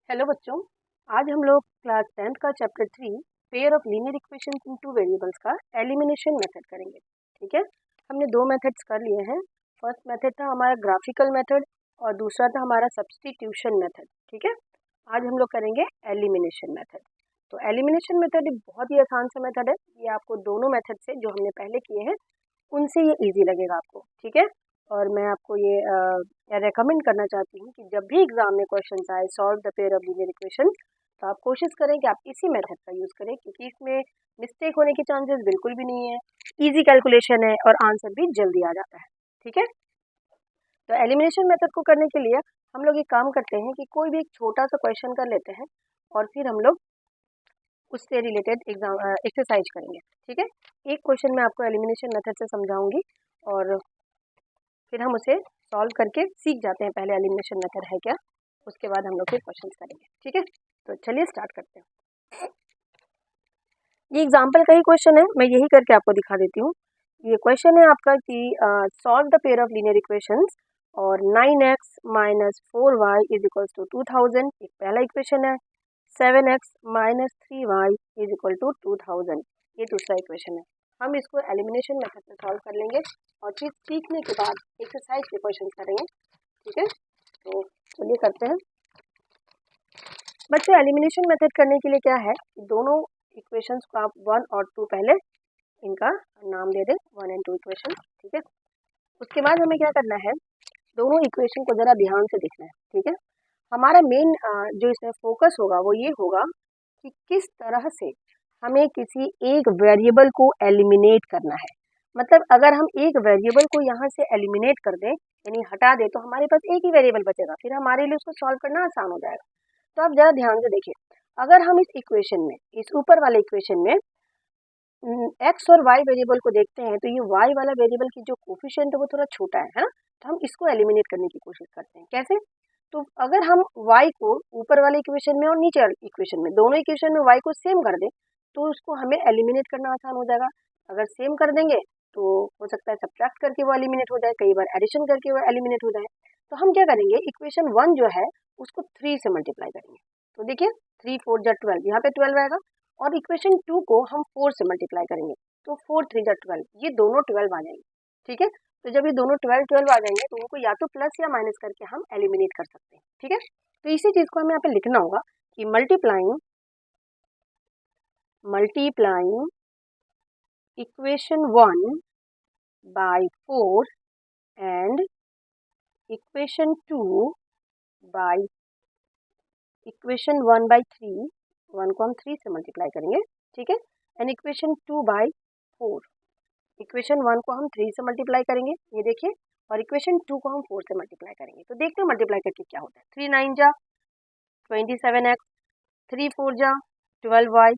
Hello बच्चों, आज हम लोग क्लास 10th का chapter 3 pair of linear equations in two variables का एलिमिनेशन मेथड करेंगे। ठीक है, हमने दो मेथड्स कर लिए हैं। फर्स्ट मेथड था हमारा ग्राफिकल मेथड और दूसरा था हमारा सब्स्टिट्यूशन मेथड। ठीक है, आज हम लोग करेंगे एलिमिनेशन मेथड। तो एलिमिनेशन मेथड एक बहुत ही आसान सा मेथड है। ये आपको दोनों मेथड से जो हमने पहले किए हैं उनसे ये ईजी लगेगा आपको। ठीक है, और मैं आपको ये रेकमेंड करना चाहती हूँ कि जब भी एग्जाम में क्वेश्चन आए solve the pair of linear equation, तो आप कोशिश करें कि आप इसी मेथड का यूज़ करें, क्योंकि इसमें मिस्टेक होने के चांसेस बिल्कुल भी नहीं है। इजी कैलकुलेशन है और आंसर भी जल्दी आ जाता है। ठीक है, तो एलिमिनेशन मेथड को करने के लिए हम लोग एक काम करते हैं कि कोई भी एक छोटा सा क्वेश्चन कर लेते हैं और फिर हम लोग उससे रिलेटेड एग्जाम एक्सरसाइज करेंगे। ठीक है, एक क्वेश्चन मैं आपको एलिमिनेशन मेथड से समझाऊंगी और फिर हम उसे सॉल्व करके सीख जाते हैं पहले एलिमिनेशन मेथड है क्या, उसके बाद हम लोग फिर क्वेश्चन करेंगे। ठीक है, तो चलिए स्टार्ट करते हैं। ये एग्जाम्पल का ही क्वेश्चन है, मैं यही करके आपको दिखा देती हूँ। ये क्वेश्चन है आपका कि solve the pair of linear equations और 9x minus 4y is equals to 2000 एक पहला इक्वेशन है। 7x minus 3y is equal to 2000 ये दूसरा इक्वेशन है। हम इसको एलिमिनेशन मेथड से सॉल्व कर लेंगे और फिर सीखने के बाद एक्सरसाइज के क्वेश्चन करेंगे। ठीक है, तो चलिए करते हैं। बच्चों, एलिमिनेशन मेथड करने के लिए क्या है, दोनों इक्वेशंस को आप 1 और 2 पहले इनका नाम दे दें, 1 एंड 2 इक्वेशन। ठीक है, उसके बाद हमें क्या करना है, दोनों इक्वेशन को ज़रा ध्यान से देखना है। ठीक है, हमारा मेन जो इसमें फोकस होगा वो ये होगा कि किस तरह से हमें किसी एक वेरिएबल को एलिमिनेट करना है। मतलब अगर हम एक वेरिएबल को यहाँ से एलिमिनेट कर दें, यानी हटा दें, तो हमारे पास एक ही वेरिएबल बचेगा, फिर हमारे लिए उसको सॉल्व करना आसान हो जाएगा। तो आप ज़रा ध्यान से देखिए, अगर हम इस इक्वेशन में, इस ऊपर वाले इक्वेशन में एक्स और वाई वेरिएबल को देखते हैं, तो ये वाई वाला वेरिएबल की जो कोफिशिएंट है वो थोड़ा छोटा है ना, तो हम इसको एलिमिनेट करने की कोशिश करते हैं। कैसे? तो अगर हम y को ऊपर वाले इक्वेशन में और नीचे वाले इक्वेशन में, दोनों इक्वेशन में y को सेम कर दें, तो उसको हमें एलिमिनेट करना आसान हो जाएगा। अगर सेम कर देंगे तो हो सकता है सब्ट्रैक्ट करके वो एलिमिनेट हो जाए, कई बार एडिशन करके वो एलिमिनेट हो जाए। तो हम क्या करेंगे, इक्वेशन 1 जो है उसको 3 से मल्टीप्लाई करेंगे। तो देखिए 3 4 जा 12, यहाँ पे 12 आएगा, और इक्वेशन 2 को हम 4 से मल्टीप्लाई करेंगे, तो 4 3 जा 12, ये दोनों 12 आ जाएंगे। ठीक है, तो जब ये दोनों 12 12 आ जाएंगे तो उनको या तो प्लस या माइनस करके हम एलिमिनेट कर सकते हैं। ठीक है, तो इसी चीज को हमें यहाँ पे लिखना होगा कि multiplying equation 1 by 4 and equation 2 by equation 1 by 3, 1 को हम 3 से मल्टीप्लाई करेंगे। ठीक है, एंड इक्वेशन 2 बाय 4, इक्वेशन 1 को हम 3 से मल्टीप्लाई करेंगे, ये देखिए, और इक्वेशन 2 को हम 4 से मल्टीप्लाई करेंगे। तो देखते हैं मल्टीप्लाई करके क्या होता है। 3 9 जा 27x, 3 4 जा 12y,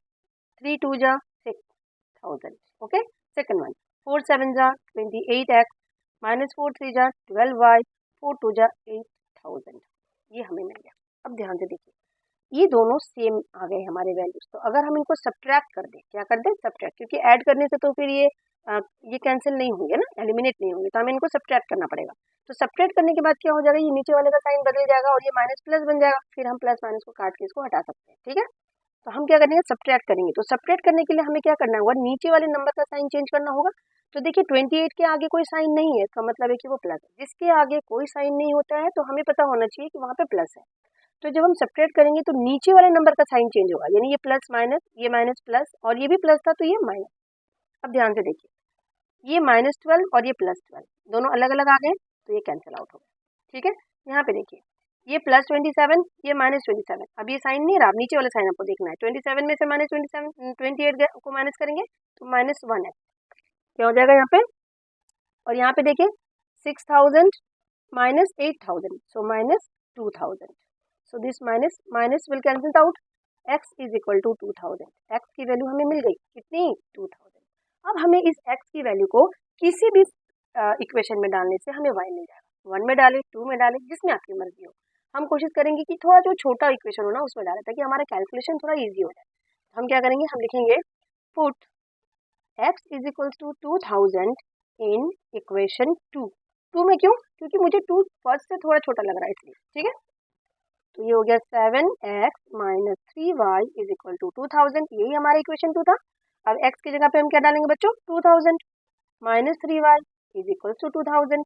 3 2 जा 6000। ओके, सेकंड वन, 4 7 जा 28x, माइनस 4 3 जा 12y, 4 2 जा 8000। ये हमें मिल गया। अब ध्यान से देखिए, ये दोनों सेम आ गए हमारे वैल्यूज। तो अगर हम इनको सब्ट्रैक्ट कर दें, क्या कर दें, सब्ट्रैक्ट, क्योंकि ऐड करने से तो फिर ये कैंसिल नहीं होंगे ना, एलिमिनेट नहीं होंगे, तो हमें इनको सब्ट्रैक्ट करना पड़ेगा। तो सब्ट्रैक्ट करने के बाद क्या हो जाएगा, ये नीचे वाले का साइन बदल जाएगा और ये माइनस प्लस बन जाएगा, फिर हम प्लस माइनस को काट के इसको हटा सकते हैं। ठीक है, तो हम क्या करेंगे, सब्ट्रैक्ट करेंगे। तो सब्ट्रैक्ट करने के लिए हमें क्या करना होगा, नीचे वाले नंबर का साइन चेंज करना होगा। तो देखिए 28 के आगे कोई साइन नहीं है, इसका मतलब है कि वो प्लस है। जिसके आगे कोई साइन नहीं होता है तो हमें पता होना चाहिए कि वहाँ पे प्लस है। तो जब हम सब्ट्रैक्ट करेंगे तो नीचे वाले नंबर का साइन चेंज होगा, यानी ये प्लस माइनस, ये माइनस प्लस, और ये भी प्लस था तो ये माइनस। अब ध्यान से देखिए, ये -12 और ये +12 दोनों अलग अलग आ गए, तो ये कैंसिल आउट हो गया। ठीक है, यहाँ पे देखिए, ये +27, ये -27, अब ये साइन नहीं रहा, अब नीचे वाला साइन आपको देखना है। 27 में से -27 28 को माइनस करेंगे तो -1 है, क्या हो जाएगा यहाँ पे। और यहाँ पे देखिए 6000 minus 8000, so -2000, so this minus minus will cancel out. x is equal to 2000, x की वैल्यू हमें मिल गई कितनी, 2000। अब हमें इस x की वैल्यू को किसी भी इक्वेशन में डालने से हमें y मिल जाएगा। 1 में डालें, 2 में डालें, जिसमें आपकी मर्जी हो। हम कोशिश करेंगे कि थोड़ा जो छोटा इक्वेशन हो ना उसमें डालें, ताकि हमारा कैलकुलेशन थोड़ा ईजी हो जाए। तो हम क्या करेंगे, हम लिखेंगे put x is equal to 2000 in equation 2। 2 में क्यों, क्योंकि मुझे 2 फर्स्ट से थोड़ा छोटा लग रहा है इसलिए। ठीक है, तो ये हो गया 7x minus 3y is equal to 2000। यही हमारा इक्वेशन 2 था। अब x की जगह पे हम क्या डालेंगे बच्चों, 2000 minus 3y is equal to 2000।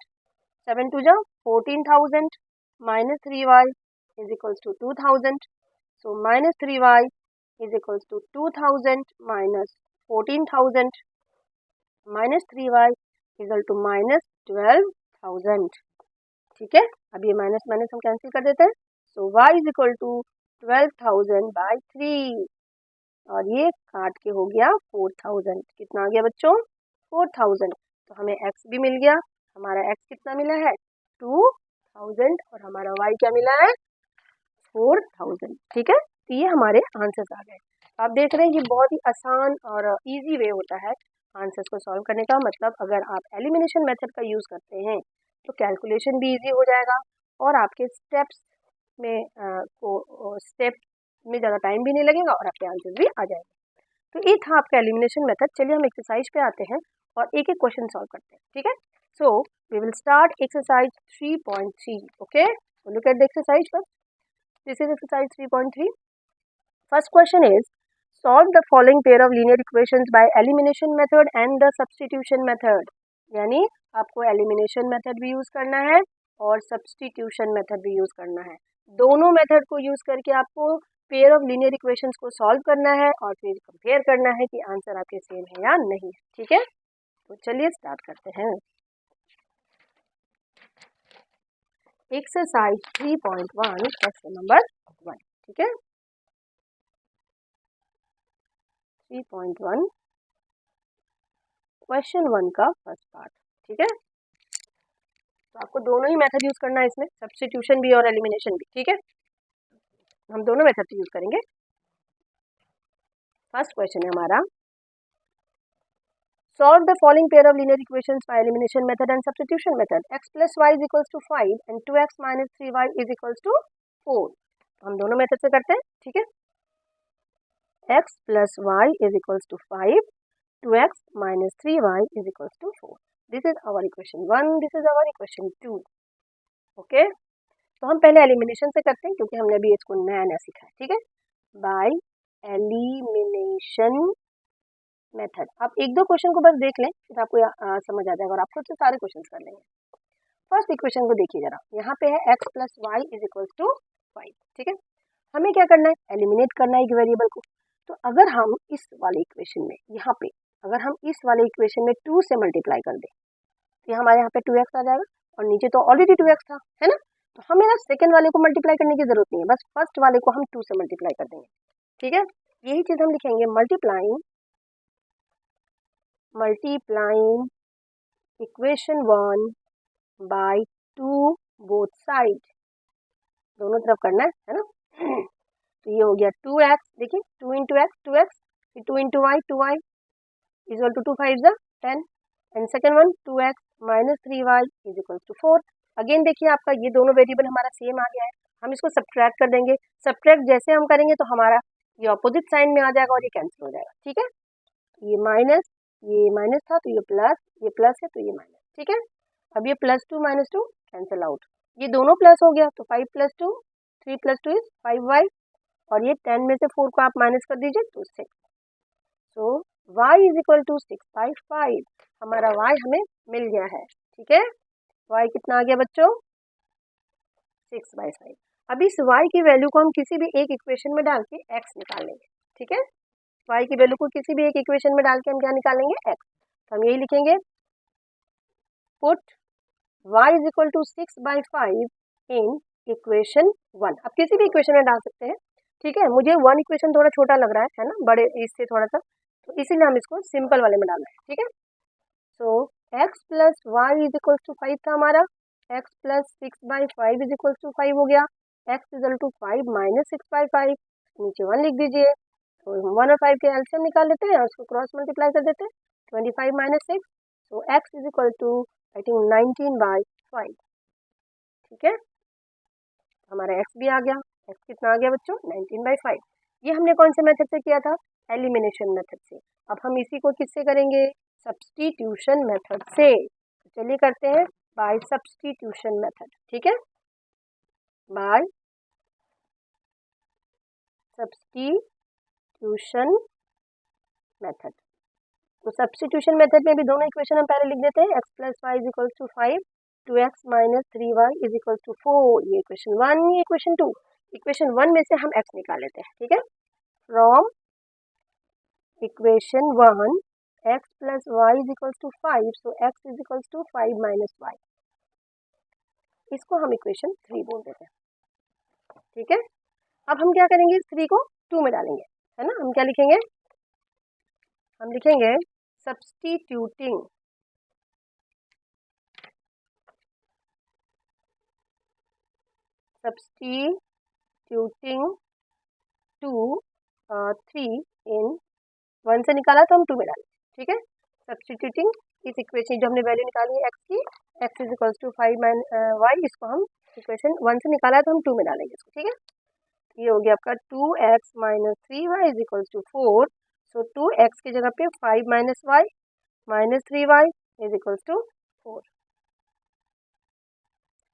7 two जा 14,000 minus 3y is equal to 2000। So minus 3y is equal to 2000 minus 14,000 minus 3y equal to minus 12,000। ठीक है, अब ये माइनस माइनस हम कैंसिल कर देते हैं। So y is equal to 12,000 by 3 और ये काट के हो गया 4,000। कितना आ गया बच्चों, 4,000। तो हमें x भी मिल गया। हमारा x कितना मिला है, 2,000 और हमारा y क्या मिला है, 4,000। ठीक है, तो ये हमारे आंसर्स आ गए। आप देख रहे हैं ये बहुत ही आसान और इजी वे होता है आंसर्स को सॉल्व करने का। मतलब अगर आप एलिमिनेशन मेथड का यूज़ करते हैं तो कैलकुलेशन भी इजी हो जाएगा और आपके स्टेप्स में स्टेप में ज़्यादा टाइम भी नहीं लगेगा और आपके आंसर्स भी आ जाएंगे। तो ये था आपका एलिमिनेशन मेथड। चलिए हम एक्सरसाइज पे आते हैं और एक एक क्वेश्चन सॉल्व करते हैं। ठीक है, so we will start exercise 3.3। Okay, look at the exercise first. This is exercise 3.3। First question is solve the following pair of linear equations by elimination method and the substitution method। यानी आपको elimination method भी use करना है और substitution method भी use करना है। दोनों मेथड को यूज करके आपको पेयर ऑफ लीनियर इक्वेशंस को सॉल्व करना है और फिर कंपेयर करना है कि आंसर आपके सेम है या नहीं है। ठीक है, तो चलिए स्टार्ट करते हैं। Exercise 3.1 question number 1। ठीक है, 3.1 क्वेश्चन 1 का फर्स्ट पार्ट। ठीक है, तो आपको दोनों ही मेथड यूज करना है इसमें, सब्स्टिट्यूशन भी और एलिमिनेशन भी। ठीक है, हम दोनों मेथड यूज करेंगे। फर्स्ट क्वेश्चन है हमारा, solve the following pair of linear equations by elimination method and substitution method. x plus Y is equals to 5 and 2x minus 3y is equals to 4। हम दोनों मेथड से करते हैं। ठीक है, x plus Y is equals to 5, 2x minus 3y is equals to 4। This is our equation 1, this is our equation 2। Okay, तो हम पहले एलिमिनेशन से करते हैं क्योंकि हमने अभी इसको नया नया सीखा है। ठीक है, बाय एलिमिनेशन मेथड। आप एक दो क्वेश्चन को बस देख लें, फिर आपको समझ आ जाएगा और आप खुद से सारे क्वेश्चन कर लेंगे। फर्स्ट इक्वेशन को देखिए जरा, यहाँ पे है x plus Y is equal to 5। ठीक है, हमें क्या करना है, एलिमिनेट करना है एक वेरिएबल को। तो अगर हम इस वाले इक्वेशन में, यहाँ पे अगर हम इस वाले इक्वेशन में 2 से मल्टीप्लाई कर दें तो हमारे यहाँ पे 2x आ जाएगा और नीचे तो ऑलरेडी 2x था, है ना। तो हमें ना सेकेंड वाले को मल्टीप्लाई करने की जरूरत नहीं है, बस फर्स्ट वाले को हम 2 से मल्टीप्लाई कर देंगे। ठीक है, यही चीज हम लिखेंगे, multiplying equation 1 by 2 both side, दोनों तरफ करना है ना। तो ये हो गया 2x, देखिए 2 into x 2x, 2 into y 2y equal to 2 5 10 and second one 2x minus 3y is equal to 4। Again देखिए आपका ये दोनों वेरिएबल हमारा सेम आ गया है। हम इसको सब्ट्रैक्ट कर देंगे। सब्ट्रैक्ट जैसे हम करेंगे तो हमारा ये ऑपोजिट साइन में आ जाएगा और ये कैंसिल हो जाएगा। ठीक है, ये माइनस था तो ये प्लस है तो ये माइनस। ठीक है, अब ये +2 -2 कैंसिल आउट, ये दोनों प्लस हो गया तो 5 + 2 3 + 2 इज 5y और ये 10 में से 4 को आप माइनस कर दीजिए तो 6। So y is equal to 6/5। हमारा y हमें मिल गया है। ठीक है, y कितना आ गया बच्चों, 6/5। अब इस y की वैल्यू को हम किसी भी एक इक्वेशन में डाल के x निकाल लेंगे। ठीक है, y की वैल्यू को किसी भी एक इक्वेशन में डाल के हम क्या निकालेंगे, x। तो हम यही लिखेंगे, put y is equal to 6/5 in equation 1। अब किसी भी इक्वेशन में डाल सकते हैं। ठीक है, मुझे 1 इक्वेशन थोड़ा छोटा लग रहा है ना, बड़े इससे थोड़ा सा, तो इसीलिए हम इसको सिंपल वाले में डाल रहे हैं। ठीक है, so x plus Y is equal to 5 था हमारा, x plus 6/5 is equal to 5 हो गया, x is equal to 5 minus 6/5, नीचे 1 लिख दीजिए। तो 1 और 5 के एलसीएम निकाल लेते हैं और उसको क्रॉस मल्टीप्लाई कर देते हैं, 25 माइनस 6, तो x is equal to I think 19/5। ठीक है, हमारा x भी आ गया। x कितना आ गया बच्चों, 19/5। ये हमने कौन से मेथड से किया था, एलिमिनेशन मेथड से। अब हम इसी को किससे करेंगे, सब्स्टिट्यूशन मेथड से। तो चलिए करते हैं बाय सब्स्टिट्यूशन मेथड। ठीक है, बाय सब्स्टिट्यूशन मेथड। तो सब्स्टिट्यूशन मेथड में भी दोनों इक्वेशन हम पहले लिख देते हैं। x plus Y is equals to 5, 2x minus 3y is equals to 4, ये इक्वेशन 1, ये इक्वेशन 2। इक्वेशन 1 में से हम x निकाल लेते हैं, ठीक है। From equation 1 x plus Y is equals to 5, so x is equals to 5 minus y, इसको हम इक्वेशन 3 बोल देते हैं, ठीक है। अब हम क्या करेंगे, इस 3 को 2 में डालेंगे, है ना। हम क्या लिखेंगे, हम लिखेंगे सब्स्टिट्यूटिंग टू 3 इन 1 से निकाला तो हम 2 में डालें, ठीक है। सब्स्टिट्यूटिंग इस इक्वेशन जो हमने वैल्यू निकाली है x की, x is equals to 5 y, इसको हम इक्वेशन 1 से निकाला है तो हम 2 में डालेंगे इसको, ठीक है। ये हो गया आपका 2x minus 3y is equals to 4, so 2x की जगह पे 5 minus y minus 3y is equals to 4।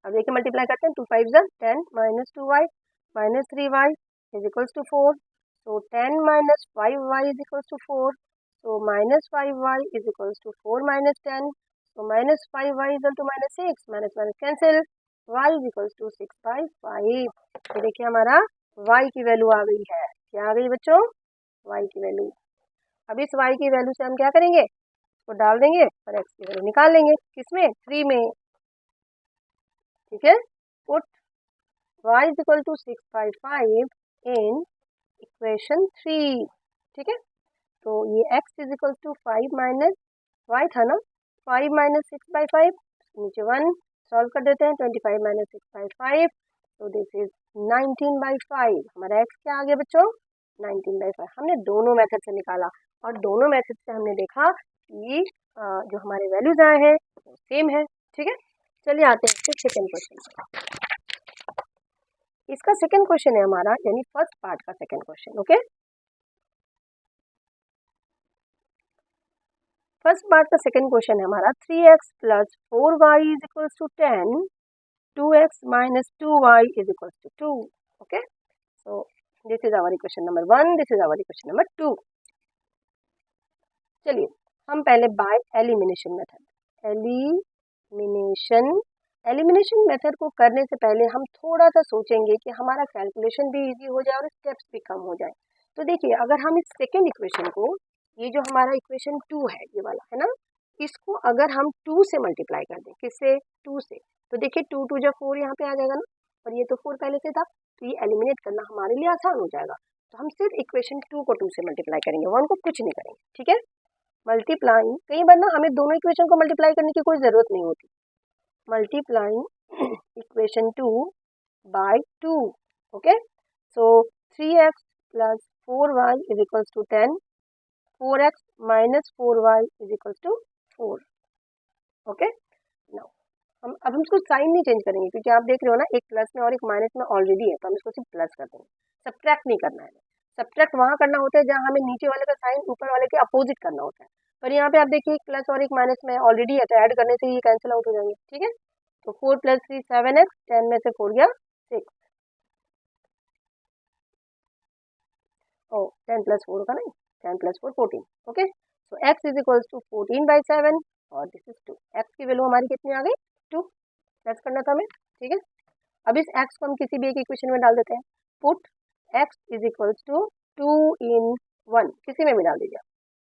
अब देखिए मल्टीप्लाई करते हैं, 2 5 जा 10 minus 2y minus 3y is equals to 4, so 10 minus 5y is equals to 4, so minus 5y is equals to 4 minus 10, so minus 5y is to minus 6, minus minus cancel, y is equals to 6/5। तो देखिए हमारा y की value आ गई है, क्या आ गई बच्चों, y की वैल्यू। अब इस y की वैल्यू से हम क्या करेंगे, इसको डाल देंगे और x की वैल्यू निकाल लेंगे, किसमें, 3 में, ठीक है। Put y is equal to 6/5 in equation 3, ठीक है। तो ये x is equal to 5 minus y था ना, 5 माइनस 6/5, नीचे 1 सॉल्व कर देते हैं, 25 माइनस 6/5, तो दिस इज 19/5। हमारा x क्या आ गया बच्चों, 19/5। हमने दोनों मेथड से निकाला और दोनों मेथड से हमने देखा कि जो हमारे वैल्यूज आए हैं वो सेम है, ठीक है। चलिए आते हैं सेकंड क्वेश्चन। इसका सेकंड क्वेश्चन है हमारा, यानी फर्स्ट पार्ट का second question, okay. First part का सेकंड क्वेश्चन है हमारा 3x plus 4y is equals to 10, 2x minus 2y is equals to 2, okay. So this is our equation number 1, this is our equation number 2। चलिए हम पहले by elimination method, elimination method को करने से पहले हम थोड़ा सा सोचेंगे कि हमारा कैलकुलेशन भी इजी हो जाए और स्टेप्स भी कम हो जाए। तो देखिए अगर हम इस सेकेंड इक्वेशन को, ये जो हमारा इक्वेशन 2 है, ये वाला है ना, इसको अगर हम 2 से मल्टीप्लाई कर दें, किससे, 2 से, तो देखिए 2 2 जब 4 यहाँ पे आ जाएगा ना, और ये तो 4 पहले से था, तो ये एलिमिनेट करना हमारे लिए आसान हो जाएगा। तो हम सिर्फ इक्वेशन 2 को 2 से मल्टीप्लाई करेंगे, 1 को कुछ नहीं करेंगे, ठीक है। मल्टीप्लाइंग, कई बार ना हमें दोनों इक्वेशन को मल्टीप्लाई करने की कोई जरूरत नहीं होती। Multiplying equation 2 by 2, okay, so 3x plus 4y is equals to 10, 4x minus 4y is equals to 4, okay। now अब हम इसको साइन नहीं चेंज करेंगे, क्योंकि आप देख रहे हो ना, एक प्लस में और एक माइनस में ऑलरेडी है, तो हम इसको सिर्फ प्लस कर देंगे, सब्ट्रैक्ट नहीं करना है। सब्ट्रैक्ट वहाँ करना होता है जहाँ हमें नीचे वाले का साइन ऊपर वाले के अपोजिट करना होता है, पर यहाँ पे आप देखिए एक प्लस और एक माइनस में ऑलरेडी है, तो ऐड करने से ये कैंसिल आउट हो जाएंगे, ठीक है। तो 4 + 3 7x, 10 में से 4 गया 6, ओ 10 + 4 होगा नहीं, 10 + 4 14, okay. So x is equals to 14/7 और दिस इज 2। x की वैल्यू हमारी कितनी आ गई, 2, प्लस करना था हमें, ठीक है। अब इस x को हम किसी भी एक इक्वेशन में डाल देते हैं। Put x is equals to 2 in 1, किसी में भी डाल दीजिए।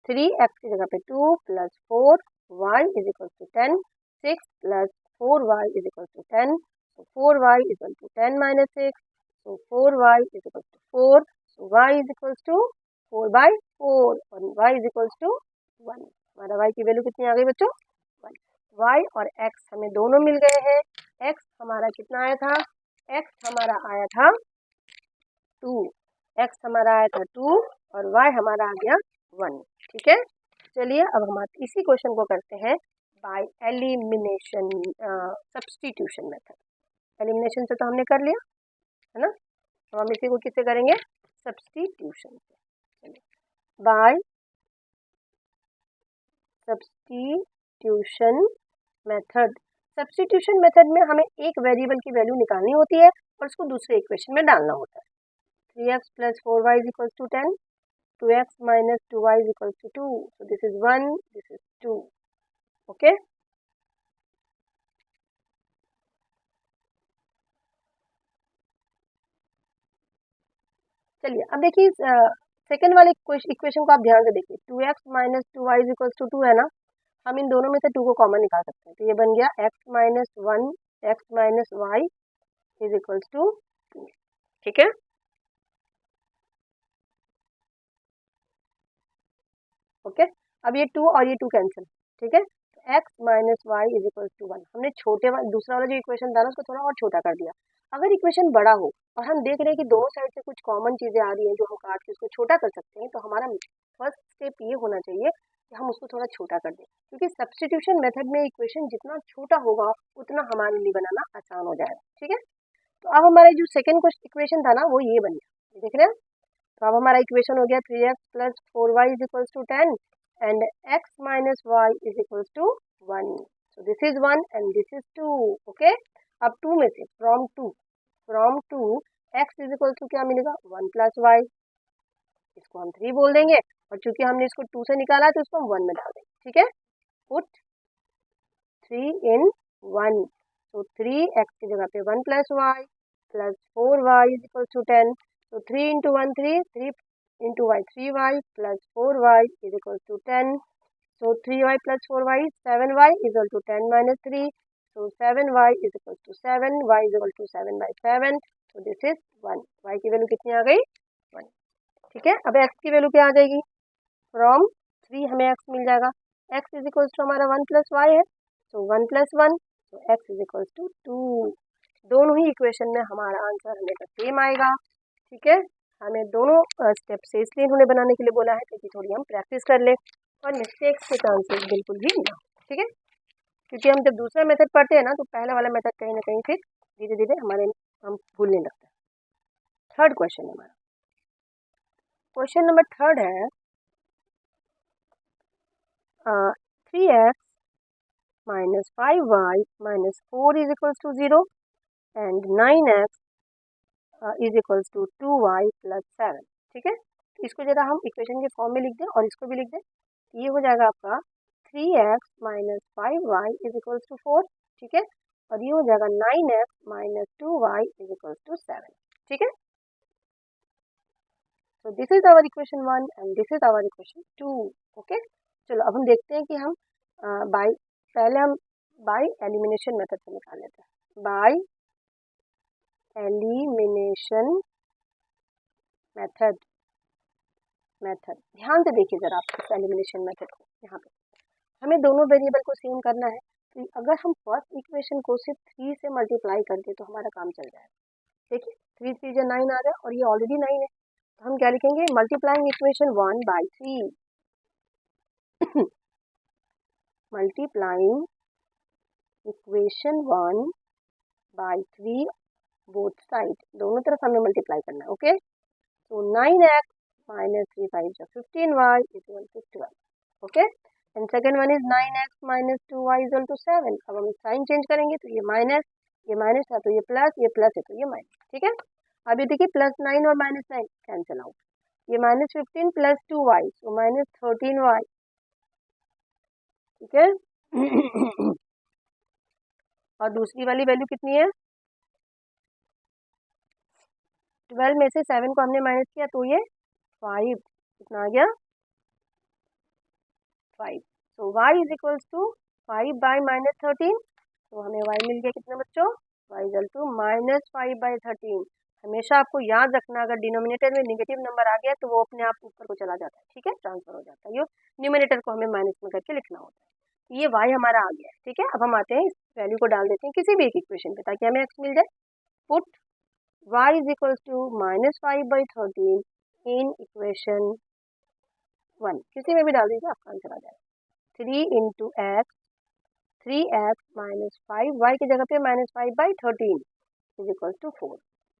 3x की जगह पे 2 + 4y is equals to 10, 6 + 4y is equals to 10, so 4y is equal to 10 - 6, so 4y is equals to 4, so y is equals to 4/4 और y इज इक्वल्स टू 1। हमारा y की वैल्यू कितनी आ गई बच्चों, 1। y और x हमें दोनों मिल गए हैं। x हमारा कितना आया था, x हमारा आया था 2, x हमारा आया था 2 और y हमारा आ गया 1, ठीक है। चलिए अब हम इसी क्वेश्चन को करते हैं by elimination substitution method. Elimination से तो हमने कर लिया है ना, तो हम इसी को किससे करेंगे, सब्स्टिट्यूशन से। चलिए by substitution method, substitution method में हमें एक वेरिएबल की वैल्यू निकालनी होती है और उसको दूसरे इक्वेशन में डालना होता है। 3x plus 4y is equals to 10. 2x minus 2y is equals to 2. So this is 1, this is 2. Okay. चलिए अब देखिए सेकेंड वाले इक्वेशन को आप ध्यान से देखिए. 2x minus 2y is equals to 2 है ना. हम इन दोनों में से 2 को कॉमन निकाल सकते हैं. तो ये बन गया x minus 1 x minus y is equals to 2. ठीक है. ओके. अब ये 2 और ये 2 कैंसिल. ठीक है. x minus y is equal to 1. हमने छोटे वाला दूसरा वाला जो इक्वेशन था ना उसको थोड़ा और छोटा कर दिया. अगर इक्वेशन बड़ा हो और हम देख रहे हैं कि दोनों साइड से कुछ कॉमन चीजें आ रही हैं जो हम काट के उसको छोटा कर सकते हैं, तो हमारा फर्स्ट स्टेप ये होना चाहिए कि हम उसको थोड़ा छोटा कर दें, क्योंकि सब्स्टिट्यूशन मेथड में इक्वेशन जितना छोटा होगा उतना हमारे लिए बनाना आसान हो जाएगा. ठीक है. तो अब हमारा जो सेकेंड इक्वेशन था ना वो ये बन गया. देख रहे हैं. तो अब हमारा इक्वेशन हो गया 3x plus 4y is equals to 10 and x minus y is equals to 1. So this is 1 and this is 2. Okay. अब 2 में से from 2 x is equals to क्या मिलेगा 1 plus y. इसको हम 3 बोल देंगे और चूंकि हमने इसको 2 से निकाला है तो इसको हम 1 में डाल देंगे. ठीक है. Put 3 in 1. तो 3x की जगह पे 1 plus y plus 4y is equals to 10. So 3 into 1 3, 3 into y 3y plus 4y is equal to 10. So 3y plus 4y 7y is equal to 10 minus 3. So 7y is equal to 7. Y is equal to 7 by 7. So this is 1. y की value कितनी आ गई 1. ठीक है. अब x की value क्या आ जाएगी. From 3 हमें x मिल जाएगा. x इज इक्वल टू हमारा 1 प्लस वाई है. सो 1 प्लस 1. तो x इज इक्वल टू 2. दोनों ही इक्वेशन में हमारा आंसर हमेशा सेम आएगा. ठीक है. हमें दोनों स्टेप से इसलिए इन्होंने बनाने के लिए बोला है ताकि थोड़ी हम प्रैक्टिस कर ले और मिस्टेक्स के चांसेस बिल्कुल भी ना. ठीक है. क्योंकि हम जब दूसरा मेथड पढ़ते हैं ना तो पहला वाला मेथड कहीं ना कहीं फिर धीरे धीरे हम भूलने लगते हैं. थर्ड क्वेश्चन है हमारा. क्वेश्चन नंबर थर्ड है 3x minus 5y minus 4 is equals to 0 and 9x is equals to 2y plus 7. ठीक है. तो इसको जरा हम इक्वेशन के फॉर्म में लिख दें और इसको भी लिख दें. ये हो जाएगा आपका 3x minus 5y is equals to 4. ठीक है. और ये हो जाएगा 9x minus 2y is equals to 7. ठीक है. So this is our equation 1 and this is our equation 2. Okay. चलो अब हम देखते हैं कि हम पहले हम बाय एलिमिनेशन मेथड से निकाल लेते हैं. Bye elimination method. ध्यान से देखिए जरा आप इस एलिमिनेशन मेथड को. यहाँ पे हमें दोनों वेरिएबल को सेम करना है. तो अगर हम फर्स्ट इक्वेशन को सिर्फ 3 से मल्टीप्लाई कर दें तो हमारा काम चल जाएगा. देखिए 3 3 जो 9 आ रहा है और ये ऑलरेडी 9 है. तो हम क्या लिखेंगे multiplying equation 1 by 3. Multiplying equation 1 by 3 both side. दोनों तरफ हमें मल्टीप्लाई करना है. ओके. तो 9x minus 3 5 is 15y is equal to 12. Okay. And second one is 9x minus 2y is equal to 7. अब हम साइन चेंज करेंगे तो ये माइनस है तो ये प्लस है तो ये माइनस. ठीक है. अब ये देखिए प्लस 9 और माइनस 9 कैंसिल आउट. ये माइनस 15 प्लस 2y तो माइनस 13y. ठीक है. और दूसरी वाली वैल्यू कितनी है 12 में से 7 को हमने माइनस किया तो ये 5. कितना आ गया 5. So y is equals to 5 by minus 13. तो हमें y मिल गया कितने बच्चों y equal to minus 5 by 13. हमेशा आपको याद रखना अगर डिनोमिनेटर में नेगेटिव नंबर आ गया तो वो अपने आप ऊपर को चला जाता है. ठीक है. ट्रांसफर हो जाता है. ये न्यूमिनेटर को हमें माइनस में करके लिखना होता है. ये y हमारा आ गया है. ठीक है. अब हम आते हैं इस वैल्यू को डाल देते हैं किसी भी एक इक्वेशन पे ताकि हमें x मिल जाए. Put y is equal to minus 5 by 13 in equation 1. किसी में भी डाल दीजिए आपका आंसर आ जाएगा. 3 into x 3x minus 5 y की जगह पे minus 5 by 13 is equal to 4.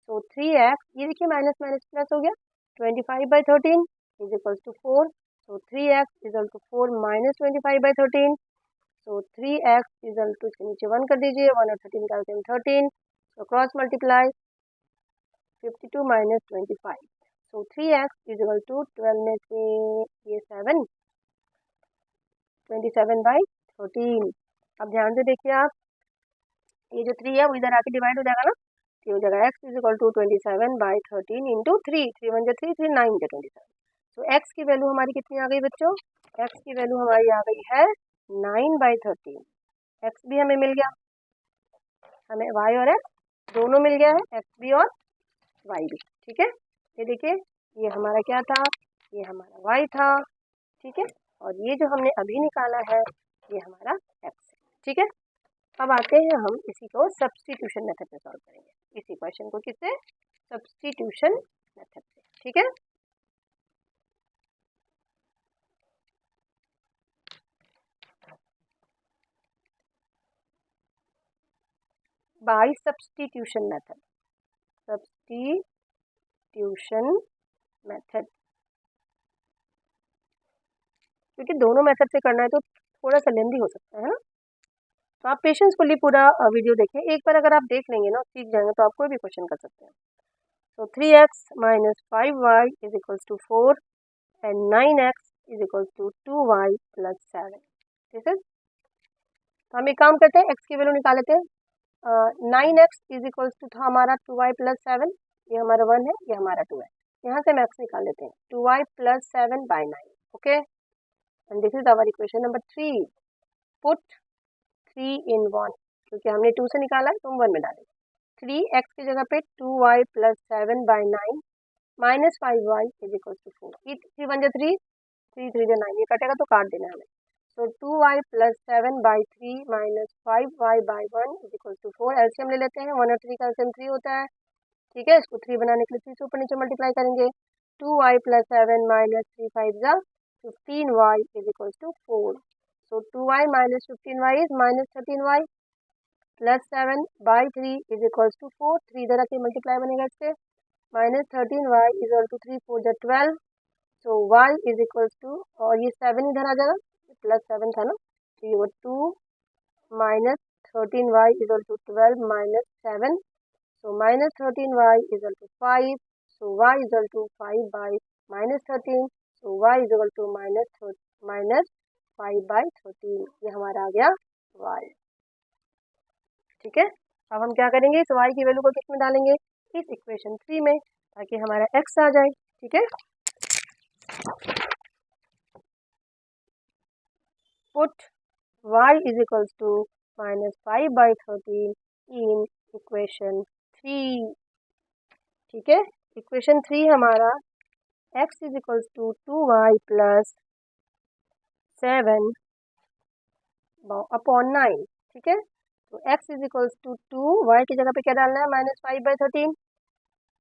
So 3x ये देखिए माइनस माइनस प्लस हो गया 25 by 13 is equal to 4. So 3x is equal to 4 minus 25 by 13. So 3x is equal to इसके नीचे 1 कर दीजिए. 1 और 13 निकालते हैं 13. So cross multiply 52 minus 25. So 3x is equal to 12 में से ये 7, 27/13। अब ध्यान से देखिए आप, ये जो 3 है वो इधर आके डिवाइड हो जाएगा ना, तो हो जाएगा x is equal to 27/13 into 3, 3 1 3, 3 9 27। तो x की वैल्यू हमारी कितनी आ गई बच्चों? x की वैल्यू हमारी आ गई है 9/13। x भी हमें मिल गया, हमें y और x दोनों मिल गया है, x भी और y भी। ठीक है, ये देखिए ये हमारा क्या था, ये हमारा y था। ठीक है, और ये जो हमने अभी निकाला है ये हमारा x है। ठीक है, अब आते हैं हम इसी को सब्स्टिट्यूशन मेथड से सॉल्व करेंगे, इसी क्वेश्चन को किससे? सब्स्टिट्यूशन मेथड से। ठीक है, by substitution method, substitution method, क्योंकि दोनों मेथड से करना है तो थोड़ा सा लेंदी हो सकता है ना, तो आप पेशेंसफुली पूरा वीडियो देखें। एक बार अगर आप देख लेंगे ना, सीख जाएंगे, तो आप कोई भी क्वेश्चन कर सकते हैं। तो 3x minus 5y is equals to 4 and 9x is equals to 2y plus 7। ठीक है, तो हम एक काम करते हैं, x की वैल्यू निकाल लेते हैं। 9x इज इक्वल्स टू था हमारा 2y प्लस 7, ये हमारा 1 है, ये हमारा 2 है। यहाँ से हम x निकाल लेते हैं, 2y plus 7/9। Okay, and this is our equation number 3। Put 3 in 1, क्योंकि हमने 2 से निकाला है तो हम 1 में डालेंगे। 3x की जगह पे 2y plus 7/9 minus 5y is equal to 4। 3 1 3, 3 3 9, ये कटेगा तो काट देना हमें। So 2y plus 7/3 minus 5y/1 is equal to 4। LCM ले लेते हैं, 1 और 3 का एलसीएम 3 होता है। ठीक है, इसको 3 बनाने के लिए 3 से ऊपर नीचे मल्टीप्लाई करेंगे। 2y plus 7 minus 3 5 15y is equal to 4। So 2y minus 15y is minus 13y plus 7/3 is equal to 4। 3 इधर आके मल्टीप्लाई बनेगा इससे, minus 13y is equal to 3 4 जा 12। सो y इज इक्वल टू, और ये 7 इधर आ जाएगा, प्लस 7 था ना, तो ये 2 minus 13y is equal to 12 minus 7। So minus 13y is equal to 5। So y is equal to 5/-13। So y is equal to minus 5/13। ये हमारा आ गया y। ठीक है, अब हम क्या करेंगे, इस y की वैल्यू को किस में डालेंगे? इस इक्वेशन 3 में, ताकि हमारा x आ जाए। ठीक है, put y is equals to minus 5/13 in equation 3। ठीक है, इक्वेशन 3 हमारा x is equals to 2y plus 7/9। ठीक है, तो x is equals to 2, y की जगह पे क्या डालना है? Minus 5/13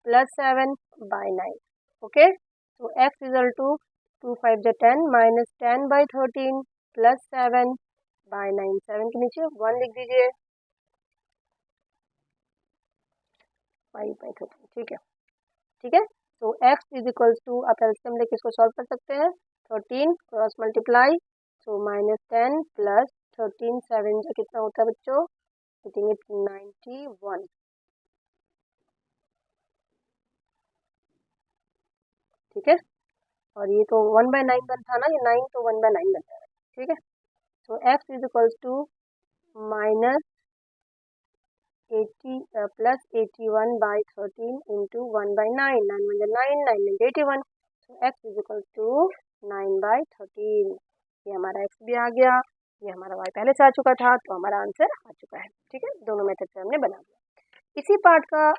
plus 7/9। ओके, तो x इज इक्वल टू 2 5 जा 10 माइनस 10/13 प्लस 7/9। 7 के नीचे 1 लिख दीजिए, 5/13। ठीक है, ठीक है, तो x इज इक्वल्स टू, आप एलसीएम लेके इसको सॉल्व कर सकते हैं। 13 cross multiply, so minus 10 plus 13, 7 जो कितना होता है बच्चों? 91। ठीक है, और ये तो 1/9 बन था ना, ये 9 तो 1/9 बन जाएगा। ठीक है, तो x is equals to minus 80 plus 81/13 into 1/9। 9 1 9, 9 9 81। तो x इज इक्वल टू 9/13। ये हमारा x भी आ गया, ये हमारा y पहले से आ चुका था, तो हमारा आंसर आ चुका है। ठीक है, दोनों मेथड से हमने बना दिया। इसी पार्ट का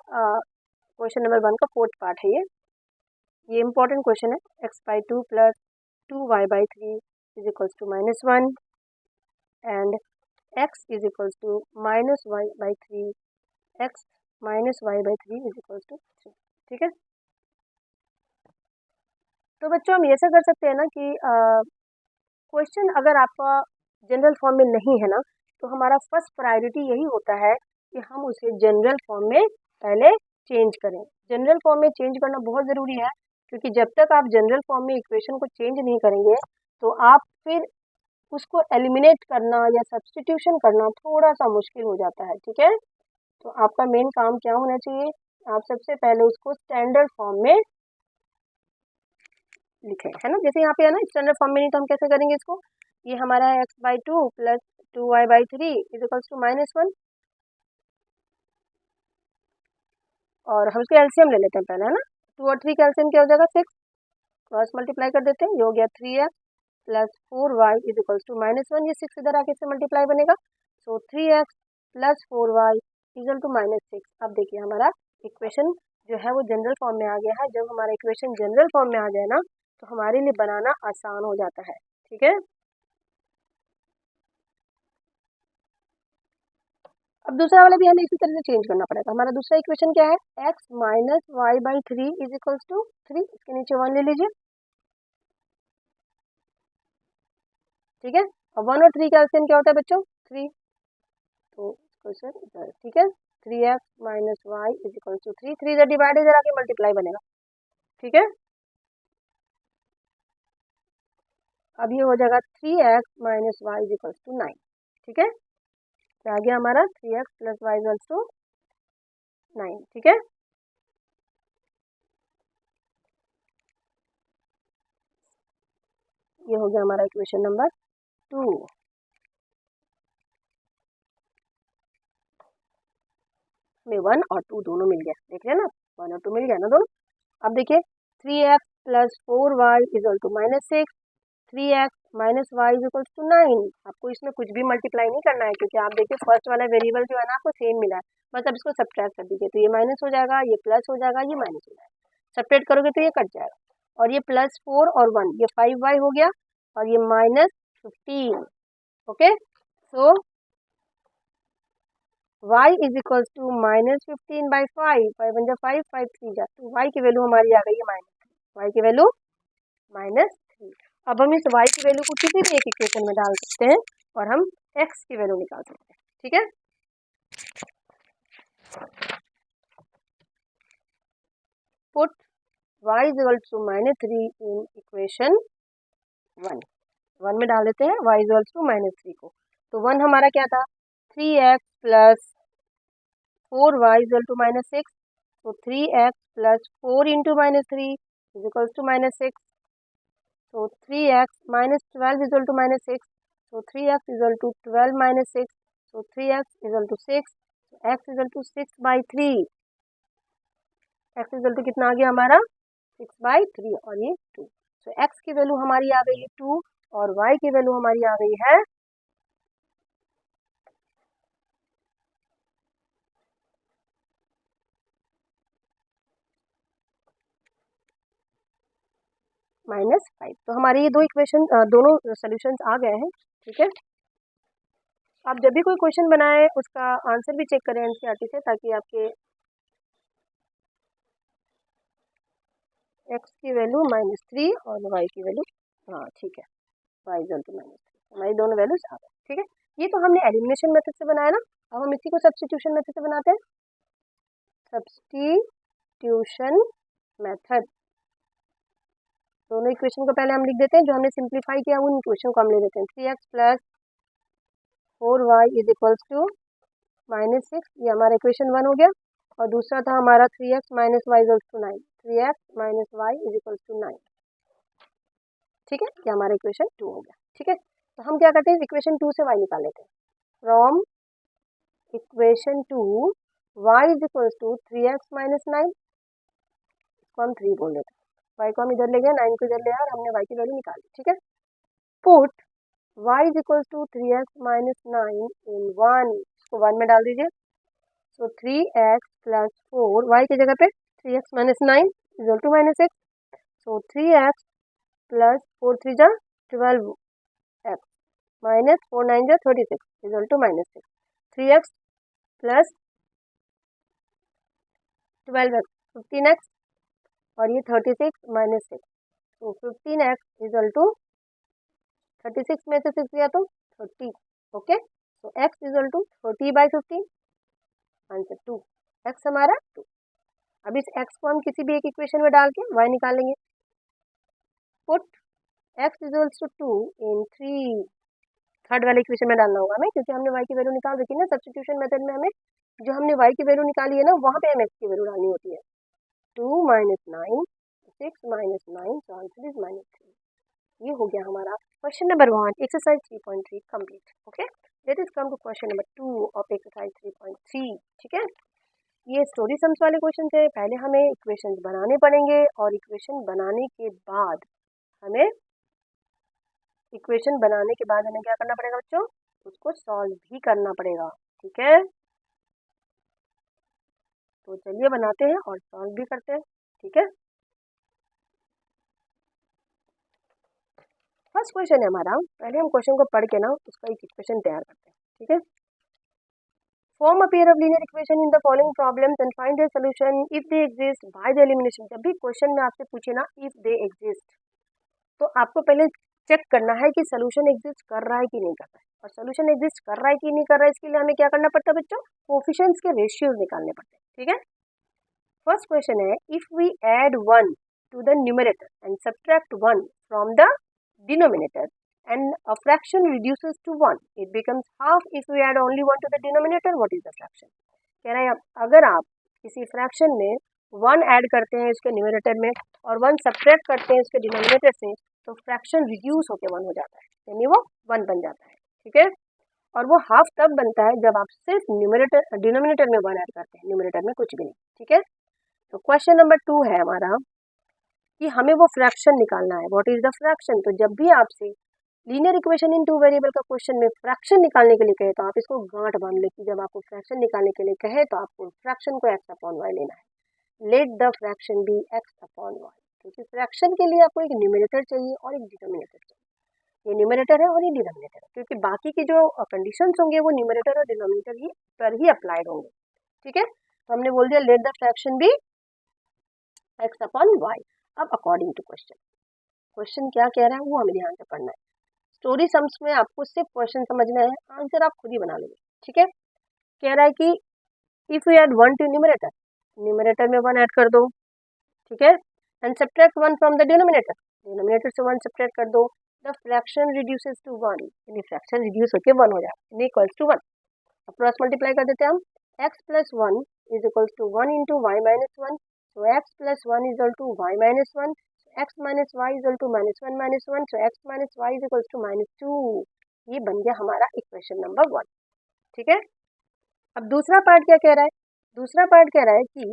क्वेश्चन नंबर 1 का 4th पार्ट है ये इंपॉर्टेंट क्वेश्चन है। x/2 plus 2y/3 is equals to -1 and x is equals to minus y/3, x minus y/3 is equals to 3। ठीक है, तो बच्चों हम ऐसा कर सकते हैं ना कि क्वेश्चन अगर आपका जनरल फॉर्म में नहीं है ना, तो हमारा फर्स्ट प्रायोरिटी यही होता है कि हम उसे जनरल फॉर्म में पहले चेंज करें। जनरल फॉर्म में चेंज करना बहुत ज़रूरी है, क्योंकि जब तक आप जनरल फॉर्म में इक्वेशन को चेंज नहीं करेंगे तो आप फिर उसको एलिमिनेट करना या सब्स्टिट्यूशन करना थोड़ा सा मुश्किल हो जाता है। ठीक है, तो आपका मेन काम क्या होना चाहिए? आप सबसे पहले उसको स्टैंडर्ड फॉर्म में लिखे, है ना। जैसे यहाँ पे है ना स्टैंडर्ड फॉर्म में नहीं, तो हम कैसे करेंगे इसको, ये हमारा है x/2 plus 2y/3 is equals to -1, और हम इसके एलसीएम ले लेते हैं पहले, है ना। 2 और 3 का एलसीएम क्या हो जाएगा 6, क्रॉस मल्टीप्लाई कर देते हैं, ये हो गया 3x plus 4y is equals to -1, ये 6 इधर आके से मल्टीप्लाई बनेगा, सो 3x plus 4y equal to -6। अब देखिए हमारा इक्वेशन जो है वो जनरल फॉर्म में आ गया है। जब हमारा इक्वेशन जनरल फॉर्म में आ जाए ना, तो हमारे लिए बनाना आसान हो जाता है, ठीक है। अब दूसरा वाला भी हमें इसी तरह से चेंज करना पड़ेगा। हमारा दूसरा इक्वेशन क्या है, x minus y by 3 is equals to 3, इसके नीचे 1 ले लीजिए, ठीक है। और 1 और 3 का एलसीएम क्या होता है बच्चों 3, तो क्वेश्चन इधर, ठीक है। 3x minus y is equals to 3, 3 इधर डिवाइड इधर आके मल्टीप्लाई बनेगा, ठीक है। अब ये हो जाएगा 3x minus y is equals to 9, ठीक है। क्या आ गया हमारा 3x plus Y equals to 9, ठीक है। ये हो गया हमारा इक्वेशन नंबर 2। में 1 और 2 दोनों मिल गया, देख रहे हैं ना, 1 और 2 मिल गया ना दोनों। अब देखिए 3x plus 4y equal to -6, 3x minus y equal to 9। आपको इसमें कुछ भी मल्टीप्लाई नहीं करना है, क्योंकि आप देखिए फर्स्ट वाला वेरिएबल जो है ना आपको सेम मिला है, बस अब इसको सब्ट्रैक्ट कर दीजिए, तो ये माइनस हो जाएगा, ये प्लस हो जाएगा, ये माइनस हो जाएगा, सब्ट्रैक्ट करोगे तो ये कट जाएगा, और ये प्लस 4 और 1 ये 5y हो गया, और ये -15, okay. So y is equals to -15/5, 5 1 जा 5, 5 3 जा, तो y की वैल्यू हमारी आ गई है -3, y की वैल्यू -3। अब हम इस y की वैल्यू को किसी भी एक इक्वेशन में डाल सकते हैं और हम x की वैल्यू निकाल सकते हैं, ठीक है। Put y is equal to -3 in equation 1 में डाल देते हैं y इज इक्वल टू -3 को, तो 1 हमारा क्या था 3x plus 4y is equal to -6, तो 3x plus 4 into -3 is equal to -6, so 3x minus 12 is equal to -6, so 3x is equal to 12 minus 6, so 3x is equal to 6, so x is equal to 6/3, x is equal to कितना आ गया हमारा 6/3 और ये 2, so x की value हमारी आ गई है 2 और y की वैल्यू हमारी आ गई है -5। तो हमारे ये दो इक्वेशन दोनों सोल्यूशंस आ गए हैं, ठीक है। आप जब भी कोई क्वेश्चन बनाए उसका आंसर भी चेक करें एनसीईआरटी से, ताकि आपके x की वैल्यू -3 और y की वैल्यू, हाँ ठीक है, y इक्वल टू -3, हमारी दोनों वैल्यूज आ गए, ठीक है। ये तो हमने एलिमिनेशन मेथड से बनाया ना, अब हम इसी को सब्स्टिट्यूशन मेथड से बनाते हैं, सब्स्टिट्यूशन मेथड। दोनों इक्वेशन को पहले हम लिख देते हैं, जो हमने सिंप्लीफाई किया उन इक्वेशन को हम ले देते हैं, 3x plus 4y is equals to -6, ये हमारा इक्वेशन 1 हो गया, और दूसरा था हमारा 3x minus y equals to 9, 3x minus y is equals to 9, ठीक है, ये हमारा इक्वेशन 2 हो गया, ठीक है। तो हम क्या करते हैं, इक्वेशन 2 से y निकाल लेते हैं, from equation 2 y is equals to 3x minus 9, इसको हम 3 बोल देते हैं, y को हम इधर ले गए, 9 को इधर ले आए, और हमने y की वैल्यू निकाली, ठीक है। Put y is equals to 3x minus 9 in 1, इसको 1 में डाल दीजिए, सो 3x प्लस 4, y की जगह पे 3x minus 9 is equal to -6, so 3x plus 4 3 जा 12x माइनस 4 9 जा 36 is equal to -6, 3x plus 12x 15x, और ये 36 माइनस 6, तो 15x इज इक्वल टू 36 में से 6 गया तो 30, ओके, तो x is equal to 30/15, answer 2, x हमारा 2। अब इस x को हम किसी भी एक इक्वेशन में डाल के y निकालेंगे, put x is equal to 2 in 3, third वाले इक्वेशन में डालना होगा हमें, क्योंकि हमने y की वैल्यू निकाल रखी है ना, सब्स्टिट्यूशन मेथड में हमें जो हमने y की वैल्यू निकाली है ना, वहाँ पे हमें x की वैल्यू डालनी होती है, 2 - 9 6 minus 9, so answer is -3. ये हो गया हमारा question number 1 exercise 3.3 complete. Okay, let us come to question number 2 of exercise 3.3. ठीक है, ये स्टोरी सम्स वाले क्वेश्चन है. पहले हमें इक्वेशंस बनाने पड़ेंगे और इक्वेशन बनाने के बाद हमें क्या करना पड़ेगा बच्चों, उसको सॉल्व भी करना पड़ेगा. ठीक है, तो चलिए बनाते हैं और सॉल्व भी करते हैं. ठीक है, फर्स्ट क्वेश्चन है हमारा. पहले हम क्वेश्चन को पढ़ के ना उसका एक इक्वेशन तैयार करते हैं. ठीक है, form a pair of linear equation in the following problems and find their solution if they exist by the elimination. जब भी क्वेश्चन में आपसे पूछे ना इफ दे एग्जिस्ट, तो आपको पहले चेक करना है कि सोल्यूशन एग्जिस्ट कर रहा है कि नहीं कर रहा है. और सोल्यूशन एग्जिस्ट कर रहा है कि नहीं कर रहा है, इसके लिए हमें क्या करना पड़ता है बच्चों, कोफिशिएंट्स के रेशियोज निकालने पड़ते हैं. ठीक है, फर्स्ट क्वेश्चन है if we add 1 to the numerator and subtract 1 from the denominator and a fraction reduces to 1, it becomes half if we add only 1 to the denominator. What is the fraction? कह रहा है अगर आप किसी fraction में 1 add करते हैं इसके न्यूमरेटर में और 1 सब्ट्रैक्ट करते हैं इसके डिनोमिनेटर से, तो फ्रैक्शन रिड्यूस होकर 1 हो जाता है, यानी वो 1 बन जाता है. ठीक है, और वो हाफ तब बनता है जब आप सिर्फ डिनोमिनेटर में 1 ऐड करते हैं, न्यूमरेटर में कुछ भी नहीं. ठीक है, तो क्वेश्चन नंबर 2 है हमारा कि हमें वो फ्रैक्शन निकालना है. What is the fraction? तो जब भी आपसे लीनियर इक्वेशन इन 2 वेरिएबल का क्वेश्चन में फ्रैक्शन निकालने के लिए कहे तो आप इसको गांठ बांध ले कि जब आपको फ्रैक्शन निकालने के लिए कहे तो आपको फ्रैक्शन को x अपॉन y लेना है. Let the fraction be x upon y, क्योंकि फ्रैक्शन के लिए आपको एक न्यूमरेटर चाहिए और एक डिनोमिनेटर चाहिए. ये न्यूमरेटर है और ये डिनोमिनेटर है, क्योंकि बाकी की जो कंडीशंस होंगे वो न्यूमरेटर और डिनोमिनेटर ही पर ही अप्लाइड होंगे. ठीक है, तो हमने बोल दिया let the fraction be x upon y. अब अकॉर्डिंग टू क्वेश्चन क्या कह रहा है वो हमें ध्यान से पढ़ना है. स्टोरी सम्स में आपको सिर्फ क्वेश्चन समझना है, आंसर आप खुद ही बना लोगे. ठीक है, कह रहा है कि if you add 1 to numerator में 1 ऐड कर दो. ठीक है, and subtract 1 from the denominator से 1 सब्ट्रैक्ट कर दो. द फ्रैक्शन रिड्यूसेस टू 1, यानी फ्रैक्शन रिड्यूस होकर 1 हो जाएगा, यानी इक्वल्स टू 1. अब क्रॉस मल्टीप्लाई कर देते हैं हम. x plus 1 is equals to 1 into y minus 1. So x plus 1 is equal to y minus 1. x minus y is equal to -1 minus 1, so x minus y is equals to -2. ये बन गया हमारा equation number 1. ठीक है, अब दूसरा part क्या कह रहा है? दूसरा पार्ट कह रहा है कि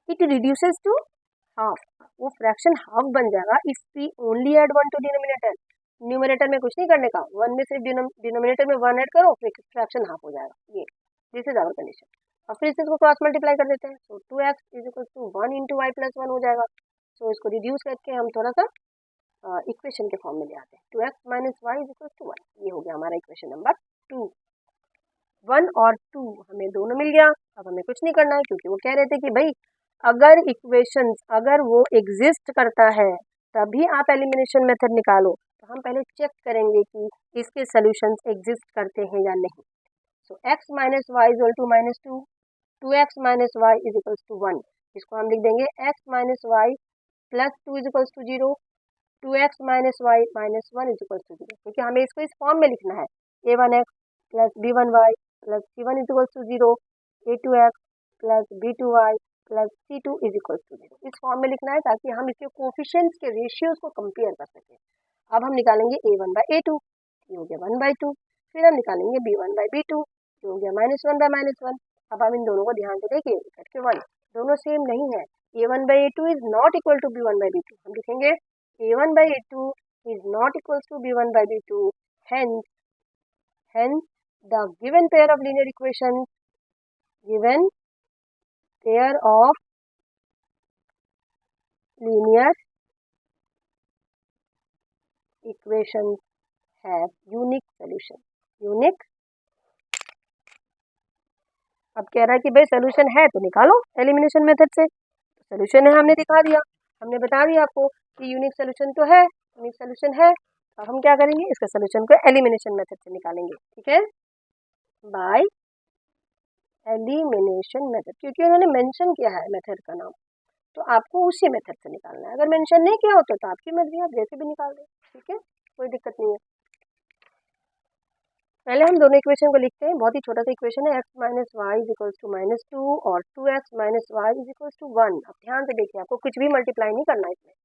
इट रिड्यूसेस टू हाफ, वो फ्रैक्शन हाफ बन जाएगा if we only add 1 to denominator. Numerator में कुछ नहीं करने का, 1 में सिर्फ डिनोमिनेटर में 1 ऐड करो, फिर फ्रैक्शन हाफ हो जाएगा. ये दिस इज आवर कंडीशन. अब फिर इसको क्रॉस मल्टीप्लाई कर देते हैं, so 2x is equal to 1 into y plus 1 हो जाएगा. तो इसको रिड्यूस करके हम थोड़ा सा इक्वेशन के फॉर्म में ले आते हैं. 2x minus y is equal to 1. ये हो गया हमारा इक्वेशन नंबर 2. 1 और 2 हमें दोनों मिल गया. अब हमें कुछ नहीं करना है, क्योंकि वो कह रहे थे कि भाई अगर इक्वेशंस अगर वो एग्जिस्ट करता है तभी आप एलिमिनेशन मेथड निकालो. तो हम पहले चेक करेंगे कि इसके सोल्यूशंस एग्जिस्ट करते हैं या नहीं. So x minus y is equal to -2, 2x minus y is equal to 1. इसको हम लिख देंगे x minus y plus 2 is equals to 0, 2x minus y minus 1 is equals to 0, क्योंकि हमें इसको इस फॉर्म में लिखना है. a1x plus b1y plus c1 is equals to 0, a2x plus b2y plus c2 is equals to 0. इस form में लिखना है ताकि हम इसके कोफिशिएंट्स के रेशियोज को कंपेयर कर सकें. अब हम निकालेंगे a1 बाई a2, ये हो गया 1 बाई 2. फिर हम निकालेंगे b1 बाई b2, ये हो गया -1 बाई -1. अब हम इन दोनों को ध्यान से देखिए, इकट्ठ के 1 दोनों सेम नहीं है. a1 by a2 is not equal to b1 by b2. हम लिखेंगे a1 by a2 is not equals to b1 by b2. Hence the given pair of linear equations have unique solution. Unique. अब कह रहा है कि भाई solution है तो निकालो एलिमिनेशन मेथड से. सोल्यूशन है हमने दिखा दिया, हमने बता दिया आपको कि यूनिक सोल्यूशन तो है, यूनिक सोल्यूशन है. अब हम क्या करेंगे, इसका सोल्यूशन को एलिमिनेशन मेथड से निकालेंगे. ठीक है, बाय एलिमिनेशन मेथड, क्योंकि उन्होंने मेंशन किया है मेथड का नाम, तो आपको उसी मेथड से निकालना है. अगर मेंशन नहीं किया होता तो आपकी मर्जी, आप जैसे भी निकाल दें. ठीक है, कोई दिक्कत नहीं है. पहले हम दोनों इक्वेशन को लिखते हैं, बहुत ही छोटा सा इक्वेशन है, x minus y is equals to -2 और 2x minus y is equals to 1। अब ध्यान से देखिए, आपको कुछ भी मल्टीप्लाई नहीं करना है इसमें।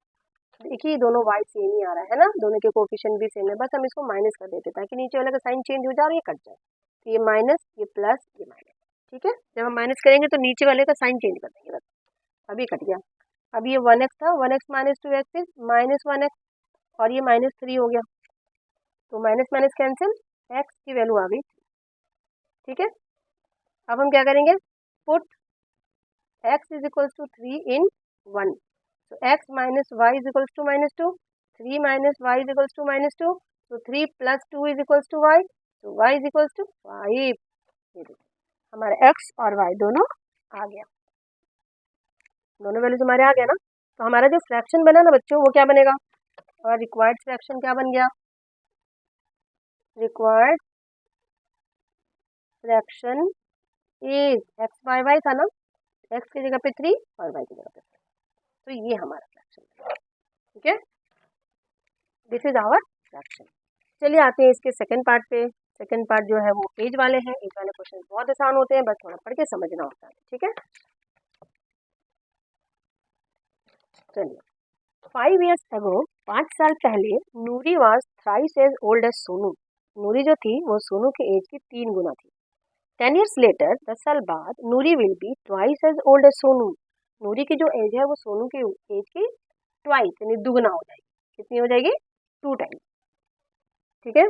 देखिए दोनों y सेम ही आ रहा है ना, दोनों के कोफिशिएंट भी सेम है, बस हम इसको माइनस कर देते हैं ताकि नीचे वाले का साइन चेंज हो जाए और ये कट जाए। तो ये माइनस, ये प्लस, ये माइनस, ठीक है। जब हम माइनस करेंगे तो नीचे वाले का साइन चेंज कर देंगे बस। अभी कट गया। अब ये 1x था, 1x minus 2x is -1x और ये -3 हो गया, तो माइनस माइनस कैंसिल, x की वैल्यू आ गई, ठीक है। अब हम क्या करेंगे, put x is equals to 3 in 1, so x minus y is equals to -2, 3 minus y is equals to -2, so 3 plus 2 is equals to y, so y is equals to 5। ये देखिए हमारा x और y दोनों आ गया, दोनों values हमारे आ गया ना। तो हमारा जो फ्रैक्शन बना ना बच्चों, वो क्या बनेगा, और रिक्वायर्ड फ्रैक्शन क्या बन गया, required fraction is x by y था ना, x की जगह पे 3 और y की जगह पे 4, तो ये हमारा फ्रैक्शन है, ठीक है। This is our fraction. चलिए आते हैं इसके सेकंड पार्ट पे। सेकंड पार्ट जो है वो एज वाले हैं, एज वाले क्वेश्चन बहुत आसान होते हैं, बस थोड़ा पढ़ के समझना होता है, ठीक है। चलिए, 5 years ago, 5 साल पहले, Noori was thrice as old as Sonu. Noori जो थी वो सोनू के एज की 3 गुना थी। 10 years later, 10 साल बाद, Noori will be twice as old as Sonu. Noori की जो एज है वो सोनू के एज की ट्वाइस यानी दुगना हो जाएगी। कितनी हो जाएगी, 2 टाइम, ठीक है।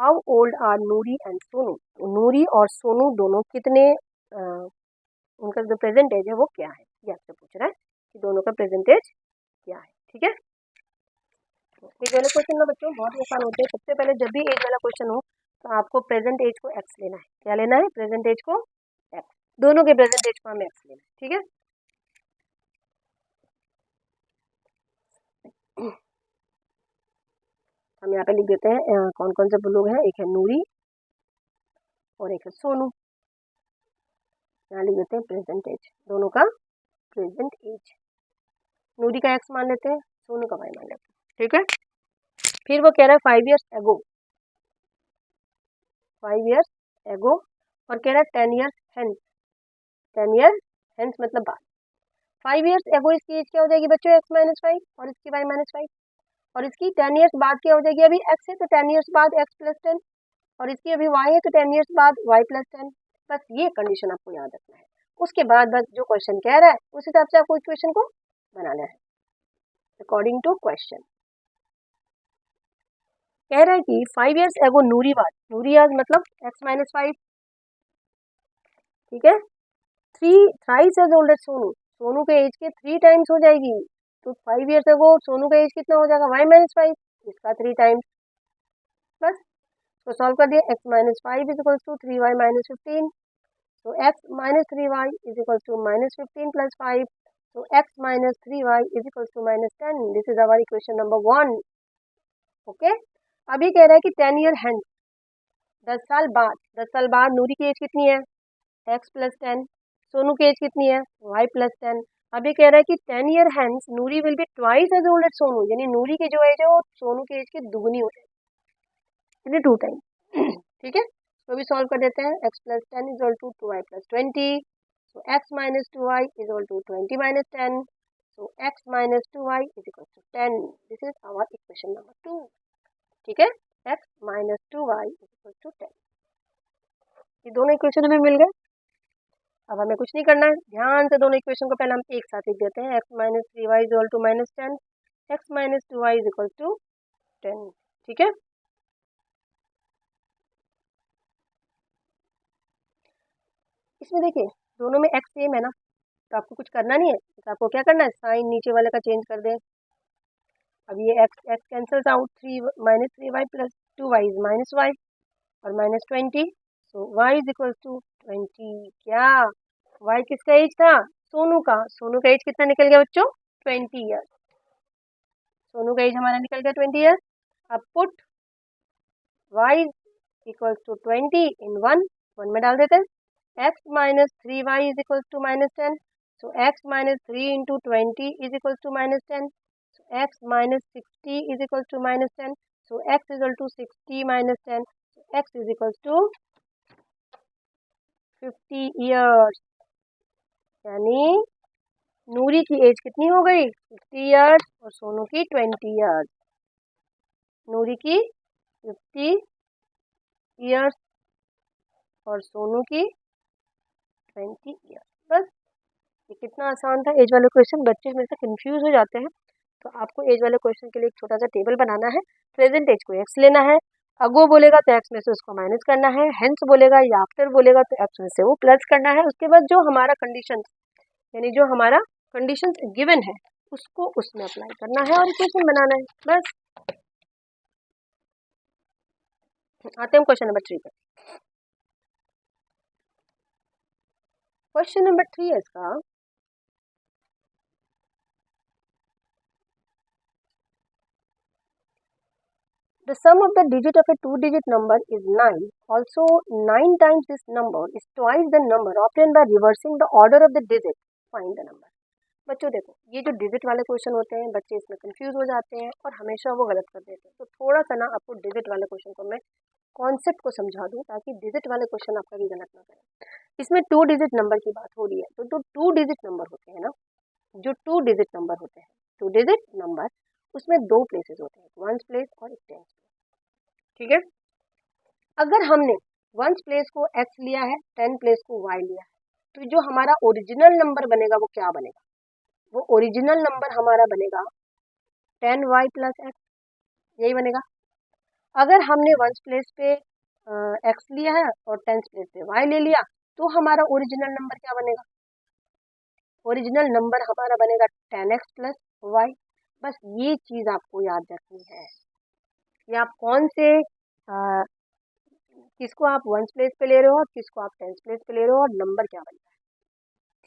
How old are Noori and Sonu, Noori और सोनू दोनों कितने, उनका जो प्रेजेंट एज है वो क्या है, ये आपसे पूछ रहा है कि दोनों का प्रेजेंट एज क्या है, ठीक है। एज वाले क्वेश्चन में बच्चों बहुत आसान होते हैं। सबसे पहले जब भी एज वाला क्वेश्चन हो तो आपको प्रेजेंट एज को एक्स लेना है। क्या लेना है, प्रेजेंट एज को एक्स, दोनों के प्रेजेंट एज को हमें एक्स लेना है, ठीक है। हम यहाँ पे लिख देते हैं कौन कौन से लोग हैं, एक है नूरी और एक है सोनू। यहाँ लिख देते हैं प्रेजेंट एज, दोनों का प्रेजेंट एज। नूरी का एक्स मान लेते हैं, सोनू का वाई मान लेते हैं, ठीक है। फिर वो कह रहा है 5 years ago, 5 years ago, और कह रहा है 10 years hence, 10 years hence मतलब बाद। 5 years ago इसकी एज क्या हो जाएगी बच्चों, x माइनस 5 और इसकी y माइनस 5, और इसकी 10 years बाद क्या हो जाएगी, अभी x है तो 10 years बाद x प्लस 10, और इसकी अभी y है तो 10 years बाद y प्लस 10। बस ये कंडीशन आपको याद रखना है। उसके बाद बस जो क्वेश्चन कह रहा है उस हिसाब से आपको इक्वेशन को बनाना है अकॉर्डिंग टू क्वेश्चन। कह रहा है कि 5 years ago नूरी बाद, नूरी आज मतलब x माइनस 5, ठीक है। 3 thrice as old as Sonu, Sonu के एज के 3 टाइम्स हो जाएगी, तो 5 years ago सोनू का एज कितना हो जाएगा, y माइनस 5, इसका 3 टाइम्स। बस तो सॉल्व कर दिया, x minus 5 is equals to 3y minus 15, so x minus 3y is equals to minus 15 plus 5, so x minus 3y is equals to minus 10। this is our equation number 1, okay। अभी कह रहा है कि 10 year hence, 10 साल बाद, 10 साल बाद नूरी की एज कितनी है, x प्लस 10, सोनू की एज कितनी है, y प्लस 10। अभी कह रहा है कि 10 year hence Noori will be twice as old as Sonu, यानी नूरी की जो एज है वो सोनू की एज की दुगनी हो जाएगी, 2 टाइम, ठीक है। तो भी सॉल्व कर देते हैं, x plus 10 is equal to 2y plus 20, so x minus 2y is equal to 20 minus 10, so x minus 2y is equal to 10। this is our equation number 2, ठीक है। x minus 2y is equal to 10, ये दोनों equation हमें मिल गए। अब हमें कुछ नहीं करना है, ध्यान से दोनों इक्वेशन को पहले हम एक साथ लिख देते हैं, x minus 3y is equal to minus 10, x minus 2y is equal to 10, ठीक है। इसमें देखिए दोनों में x सेम है ना, तो आपको कुछ करना नहीं है, तो आपको क्या करना है, साइन नीचे वाले का चेंज कर दें। अब ये x cancels out, 3 minus 3y plus 2y is minus y और minus 20, so y is equal to 20। क्या y किसका एज था, सोनू का, सोनू का एज कितना निकल गया बच्चों, 20 ईयर्स, सोनू का एज हमारा निकल गया 20 ईयर्स। अब put y equal to 20 in 1 में डाल देते हैं, x minus 3y is equal to minus 10, so x minus 3 into 20 is equal to minus 10, so x minus 60 is equal to minus 10, so x is equal to 60 minus 10, so x is equal to 50 years, यानी नूरी की as कितनी हो गई 50 years और सोनू की 20 years. नूरी की 50 years और सोनू की 20 ईयर्स। बस ये कितना आसान था एज वाले क्वेश्चन। बच्चे हमेशा कंफ्यूज हो जाते हैं, तो आपको एज वाले क्वेश्चन के लिए एक छोटा सा टेबल बनाना है। प्रेजेंट एज को एक्स लेना है, अगो बोलेगा तो एक्स में से उसको माइनस करना है, हेंस बोलेगा या आफ्टर बोलेगा तो एक्स में से वो प्लस करना है। उसके बाद जो हमारा कंडीशन यानी जो हमारा कंडीशन गिवन है उसको उसमें अप्लाई करना है और इक्वेशन बनाना है। बस आते हैं क्वेश्चन नंबर 3 पे। क्वेश्चन नंबर 3 है इसका, the sum of the digit of a two-digit number is 9. Also, 9 times this number is twice the number obtained by reversing the order of the digit. Find the number. बच्चों देखो, ये जो digit वाले question होते हैं बच्चे इसमें confuse हो जाते हैं और हमेशा वो गलत कर देते हैं। तो थोड़ा सा ना आपको डिजिट वाले क्वेश्चन को मैं कॉन्सेप्ट को समझा दूं ताकि डिजिट वाले क्वेश्चन आपका भी गलत ना करें। इसमें 2 डिजिट नंबर की बात हो रही है, तो जो 2 डिजिट नंबर होते हैं ना, जो 2 डिजिट नंबर होते हैं 2 डिजिट नंबर, उसमें 2 प्लेसेस होते हैं, वंस प्लेस और एक टेंस प्लेस। ठीक है, अगर हमने वंस प्लेस को एक्स लिया है, 10 प्लेस को वाई लिया है, तो जो हमारा ओरिजिनल नंबर बनेगा वो क्या बनेगा? वो ओरिजिनल नंबर हमारा बनेगा 10y प्लस एक्स, यही बनेगा। अगर हमने वंस प्लेस पे एक्स लिया है और टेंस प्लेस पे वाई ले लिया तो हमारा ओरिजिनल नंबर क्या बनेगा? ओरिजिनल नंबर हमारा बनेगा 10x प्लस वाई। बस ये चीज आपको याद रखनी है। ये आप कौन से किसको आप वंस प्लेस पे ले रहे हो और किसको आप टेंस प्लेस पे ले रहे हो और नंबर क्या बनता है।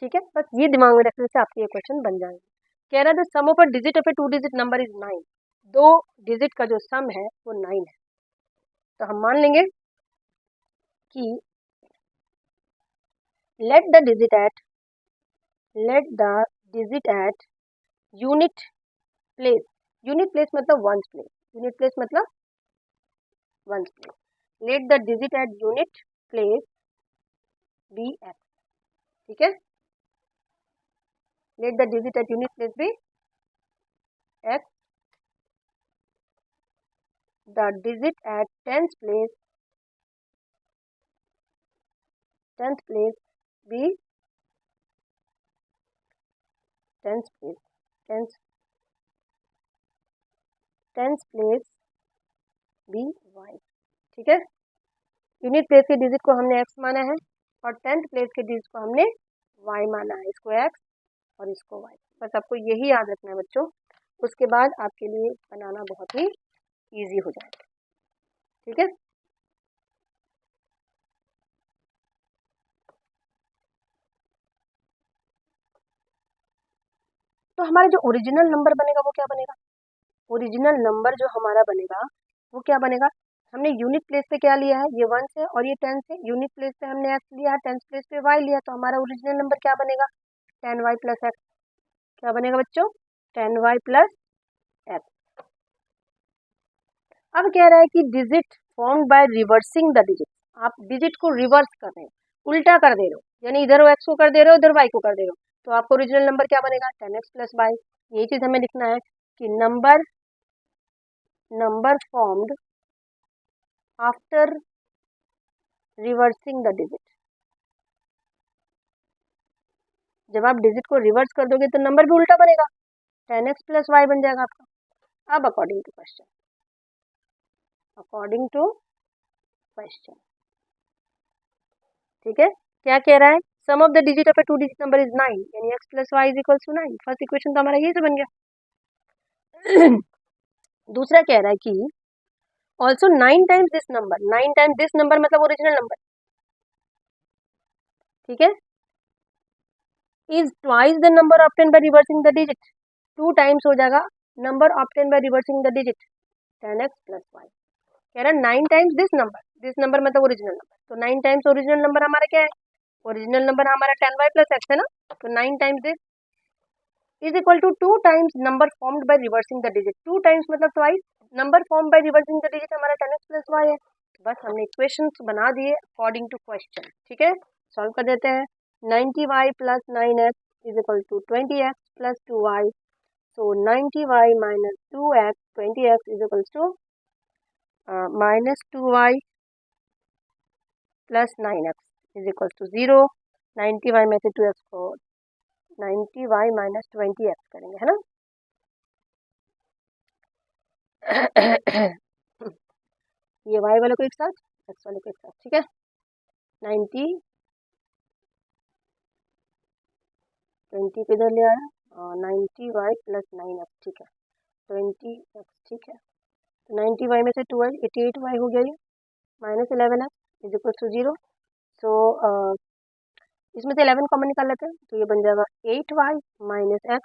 ठीक है, बस ये दिमाग में रखने से आपके ये क्वेश्चन बन जाएंगे। कह रहा है the sum of a digit of a 2 digit number is 9। 2 डिजिट का जो सम है वो 9 है। तो हम मान लेंगे कि let the digit at unit place, unit place मतलब ones place, unit place मतलब ones place, let the digit at unit place be x। ठीक है, let the digit at unit place be x, the digit at tens place be tens place be y। ठीक है, unit place के digit को हमने x माना है और टेंथ प्लेस के डिजिट को हमने y माना है, इसको x और इसको y। बस आपको यही याद रखना है बच्चों, उसके बाद आपके लिए बनाना बहुत ही इजी हो जाएगा। ठीक है, तो हमारा जो ओरिजिनल नंबर बनेगा वो क्या बनेगा? ओरिजिनल नंबर जो हमारा बनेगा वो क्या बनेगा? हमने यूनिट प्लेस पे क्या लिया है, ये 1 है और ये 10 है। यूनिट प्लेस पे हमने x लिया है, टेंथ प्लेस पे y लिया, तो हमारा ओरिजिनल नंबर क्या बनेगा? 10y plus x. क्या बनेगा बच्चों? 10y plus x. अब कह रहा है कि digit formed by reversing the digit. आप डिजिट को रिवर्स कर रहे हैं, उल्टा कर दे रहे हो, यानी इधर x को कर दे रहे हो, इधर y को कर दे रहे हो, तो आपको ओरिजिनल नंबर क्या बनेगा? 10x plus y। यही चीज हमें लिखना है कि number formed after reversing the digit. जब आप डिजिट को रिवर्स कर दोगे तो नंबर भी उल्टा बनेगा, 10x प्लस y बन जाएगा आपका। अब अकॉर्डिंग टू क्वेश्चन ठीक है, क्या कह रहा है? Sum of the digit of a 2 digit number is 9, यानी x plus Y is equal to 9। First equation तो हमारा ये से बन गया। दूसरा कह रहा है कि also 9 times this number, 9 times this number मतलब ओरिजिनल नंबर, ठीक है, is twice the number obtain by reversing the digit. 2 times हो जाएगा number obtain by reversing the digit 10x plus y. कह रहा है 9 टाइम्स दिस नंबर मतलब original number, तो 9 टाइम्स ओरिजिनल नंबर हमारा क्या है? ओरिजिनल नंबर हमारा 10y प्लस एक्स है ना, तो 9 times this is equal to 2 times number formed by reversing the digit. 2 times मतलब twice, number form by reversing the digit हमारा 10x प्लस वाई है, बस हमने इक्वेशंस बना दिए अकॉर्डिंग टू क्वेश्चन। ठीक है, सॉल्व कर देते हैं। 90y plus 9x is equal to 20x plus 2y। So 90y minus 2x 20x is equal to minus 2y plus 9x is equal to 0। 90y में से 2x को 90y माइनस 20x करेंगे, है ना। ये y वाले को एक साथ, x वाले को एक साथ। ठीक है, 90 20 को इधर ले आया और 90y प्लस 9x। ठीक है, 20x। ठीक है, तो 90y में से 2y 88y हो गया ये, minus 11x is equal to 0। So इसमें से 11 कॉमन निकाल लेते हैं, तो ये बन जाएगा 8y minus x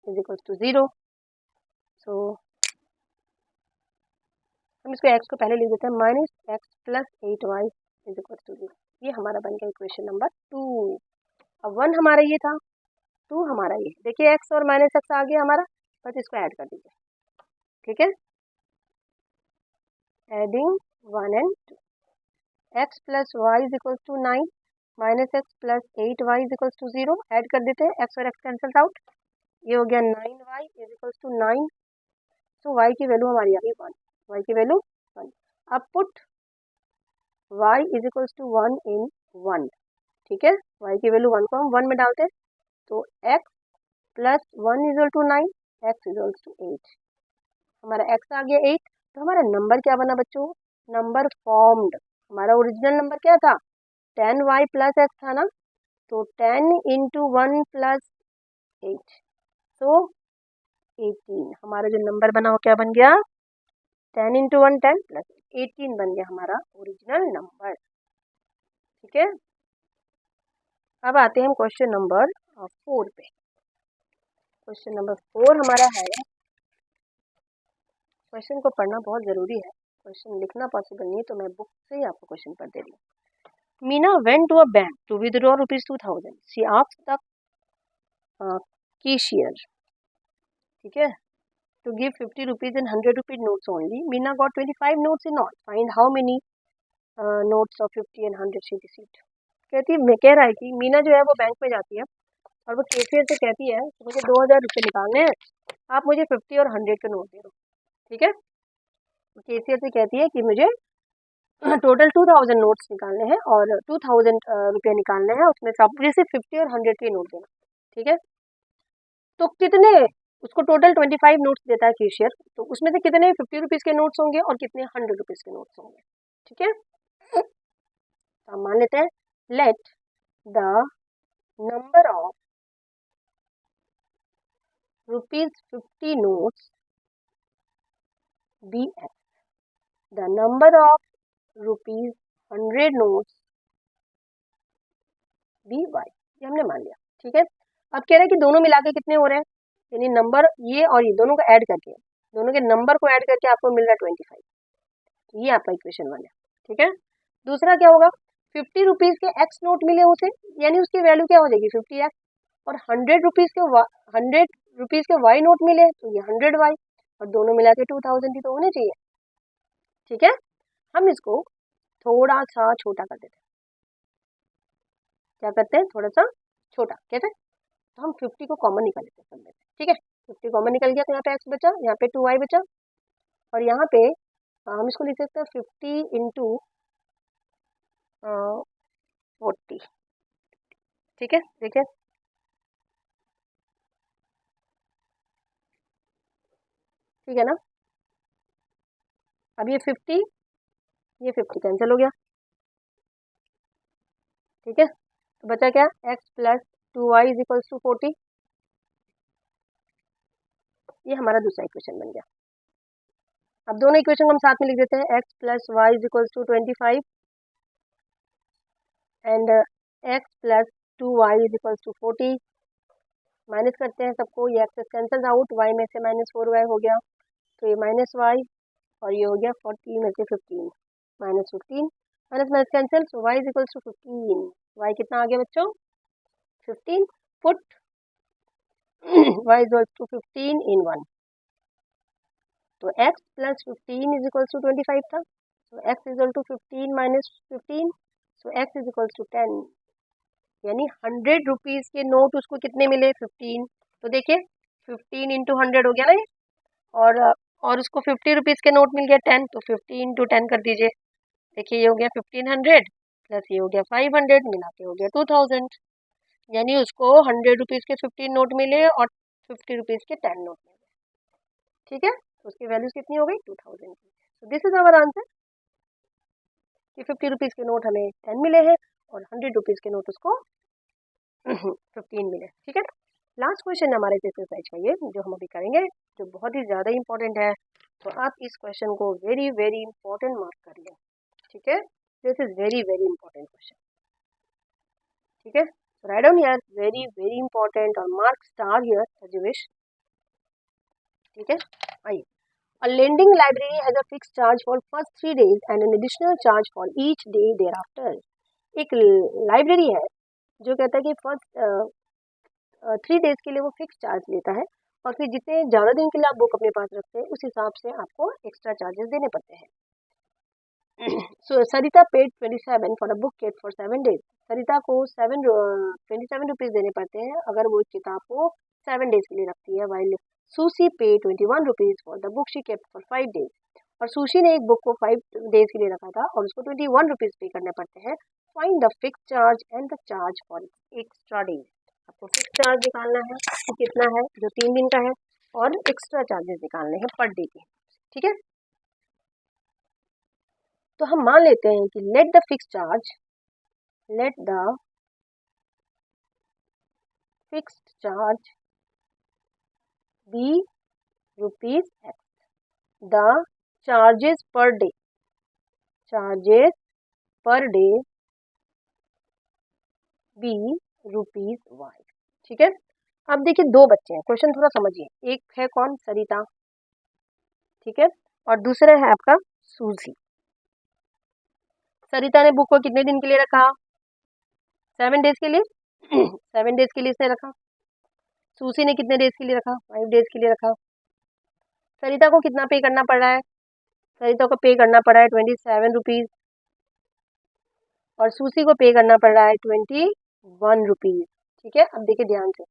is equal to 0। So हम इसको x को पहले लिख देते हैं, minus x plus 8y is equal to 0। ये हमारा बन गया इक्वेशन नंबर 2। अब 1 हमारा ये था, 2 हमारा ये। देखिए x और माइनस x आ गया हमारा, बस इसको ऐड कर दीजिए। ठीक है, adding 1 and 2, x plus Y is equal to 9 minus x plus 8y is equal to 0। Add कर देते हैं, x और x कैंसल आउट, ये हो गया 9y is equal to 9। So y की वैल्यू हमारी आ गई 1, y की वैल्यू 1। अब put y is equal to 1 in 1। ठीक है, y की वैल्यू 1 को हम 1 में डालते हैं, तो x plus 1 is equal to 9, x is equal to 8। हमारा x आ गया 8। तो हमारा नंबर क्या बना बच्चों, नंबर फॉर्म्ड। हमारा ओरिजिनल नंबर क्या था, 10y प्लस x था ना, तो 10 इंटू 1 प्लस 8, तो 18। हमारा जो नंबर बना वो क्या बन गया, 10 इंटू 1 10 प्लस 18 बन गया हमारा ओरिजिनल नंबर। ठीक है, अब आते हैं हम क्वेश्चन नंबर 4 पे। क्वेश्चन नंबर 4 हमारा है, क्वेश्चन को पढ़ना बहुत ज़रूरी है, क्वेश्चन लिखना पॉसिबल नहीं है, तो मैं बुक से ही आपको क्वेश्चन पढ़ दे रही हूँ। Meena went to a bank to withdraw ₹2000। She asked the cashier, ठीक है, to give 50 rupees and 100 rupee notes only. Meena got 25 notes in all. Find how many notes of 50 and 100 she received. कहती मैं कह रहा है कि मीना जो है वो बैंक में जाती है और वो कैशियर से कहती है कि मुझे 2000 रुपये निकालने हैं, आप मुझे 50 और 100 के नोट दे दो। ठीक है, कैशियर से कहती है कि मुझे टोटल 2000 नोट्स निकालने हैं और 2000 रुपये निकालने हैं, उसमें से आप मुझे सिर्फ 50 और 100 के नोट देना। ठीक है, तो कितने, उसको टोटल 25 नोट्स देता है कैशियर, तो उसमें से कितने 50 रुपीज़ के नोट्स होंगे और कितने 100 रुपीज़ के नोट्स होंगे। ठीक है, तो हम मान लेते हैं, let the number of ₹50 notes be x, the number of ₹100 notes be y. ये हमने मान लिया। ठीक है, अब कह रहे हैं कि दोनों मिला के कितने हो रहे हैं, यानी नंबर ये और ये दोनों को ऐड करके, दोनों के नंबर को ऐड करके आपको मिल रहा है 25। तो ये आपका इक्वेशन 1 है। ठीक है, दूसरा क्या होगा, 50 रुपीज़ के एक्स नोट मिले उसे, यानी उसकी वैल्यू क्या हो जाएगी 50x, और 100 रुपीज़ के 100 रुपीज़ के वाई नोट मिले तो ये 100y, और दोनों मिला के 2000 ही तो होने चाहिए। ठीक है, हम इसको थोड़ा सा छोटा कर देते हैं। क्या करते हैं, थोड़ा सा छोटा कैसे, तो हम 50 को कॉमन निकाल लेते हैं सब में से। ठीक है, 50 कॉमन निकल गया तो यहाँ पे x बचा, यहाँ पे 2y बचा, और यहाँ पे हम इसको लिख सकते हैं 50 इंटू 40। ठीक है, देखिए ठीक है ना, अब ये 50 कैंसिल हो गया। ठीक है, तो बचा क्या, x plus 2y is equals to 40। ये हमारा दूसरा इक्वेशन बन गया। अब दोनों इक्वेशन को हम साथ में लिख देते हैं, x plus Y is equals to 25 and x plus 2y is equals to 40। Minus करते हैं सबको, ये एक्सेस कैंसल आउट, y में से -4y हो गया, तो ये -y, और ये हो गया 40 में से 15, -15, minus minus cancel, so y is equals to 15। y कितना आ गया बच्चों, 15। Put y is equals to 15 in 1, तो x plus 15 is equals to 25 था, so x equal to 15 minus 15, so x is equals to 10, यानी 100 रुपीज़ के note उसको कितने मिले 15। तो देखिए 15 इंटू 100 हो गया ना ये, और उसको 50 रुपीज़ के नोट मिल गया 10, तो 50 इंटू 10 कर दीजिए। देखिए ये हो गया 1500 प्लस ये हो गया 500, मिला के हो गया 2000, यानी उसको 100 रुपीज़ के 15 नोट मिले और 50 रुपीज़ के 10 नोट मिले। ठीक है, तो उसकी वैल्यूज कितनी हो गई 2000 की। तो दिस इज आवर आंसर कि 50 रुपीज़ के नोट हमें 10 मिले हैं और 100 रुपीज़ के नोट उसको 15 मिले। ठीक है, लास्ट क्वेश्चन हमारे एक्सरसाइज का ये जो हम अभी करेंगे, जो बहुत ही ज़्यादा इंपॉर्टेंट है, तो आप इस क्वेश्चन को वेरी वेरी इंपॉर्टेंट मार्क कर लें। ठीक है, this is very very important question. ठीक है, right down here very very important और mark star here as you wish. ठीक है, आइए। A lending library has a fixed charge for first 3 days and an additional charge for each day thereafter. एक library है जो कहता है कि फर्स्ट 3 डेज के लिए वो फिक्स चार्ज लेता है और फिर जितने ज़्यादा दिन के लिए आप बुक अपने पास रखते हैं उस हिसाब से आपको एक्स्ट्रा चार्जेस देने पड़ते हैं। So Sarita paid 27 for a book kept for 7 days. सरिता को 27 रुपीज़ देने पड़ते हैं अगर वो किताब को 7 डेज के लिए रखती है, while Sushi paid 21 rupees for the book she kept for 5 days. और सुशी ने एक बुक को 5 डेज के लिए रखा था और उसको 21 रुपीज़ पे करने पड़ते हैं। Find the fix charge and the charge for extra days. आपको फिक्स चार्ज निकालना है कि कितना है जो 3 दिन का है, और एक्स्ट्रा चार्जेस निकालने हैं पर डे के। ठीक है, तो हम मान लेते हैं कि let the fix charge be rupees x, the charges per day be rupees y. ठीक है, अब देखिए दो बच्चे हैं, क्वेश्चन थोड़ा समझिए। एक है कौन, सरिता, ठीक है, और दूसरा है आपका सूजी। सरिता ने बुक को कितने दिन के लिए रखा, 7 डेज के लिए 7 डेज के लिए इसने रखा। सूसी ने कितने डेज के लिए रखा, 5 डेज के लिए रखा। सरिता को कितना पे करना पड़ रहा है, सरिता को पे करना पड़ रहा है 27 रुपीज़ और सूसी को पे करना पड़ रहा है 21 रुपीज़। ठीक है, अब देखिए ध्यान से,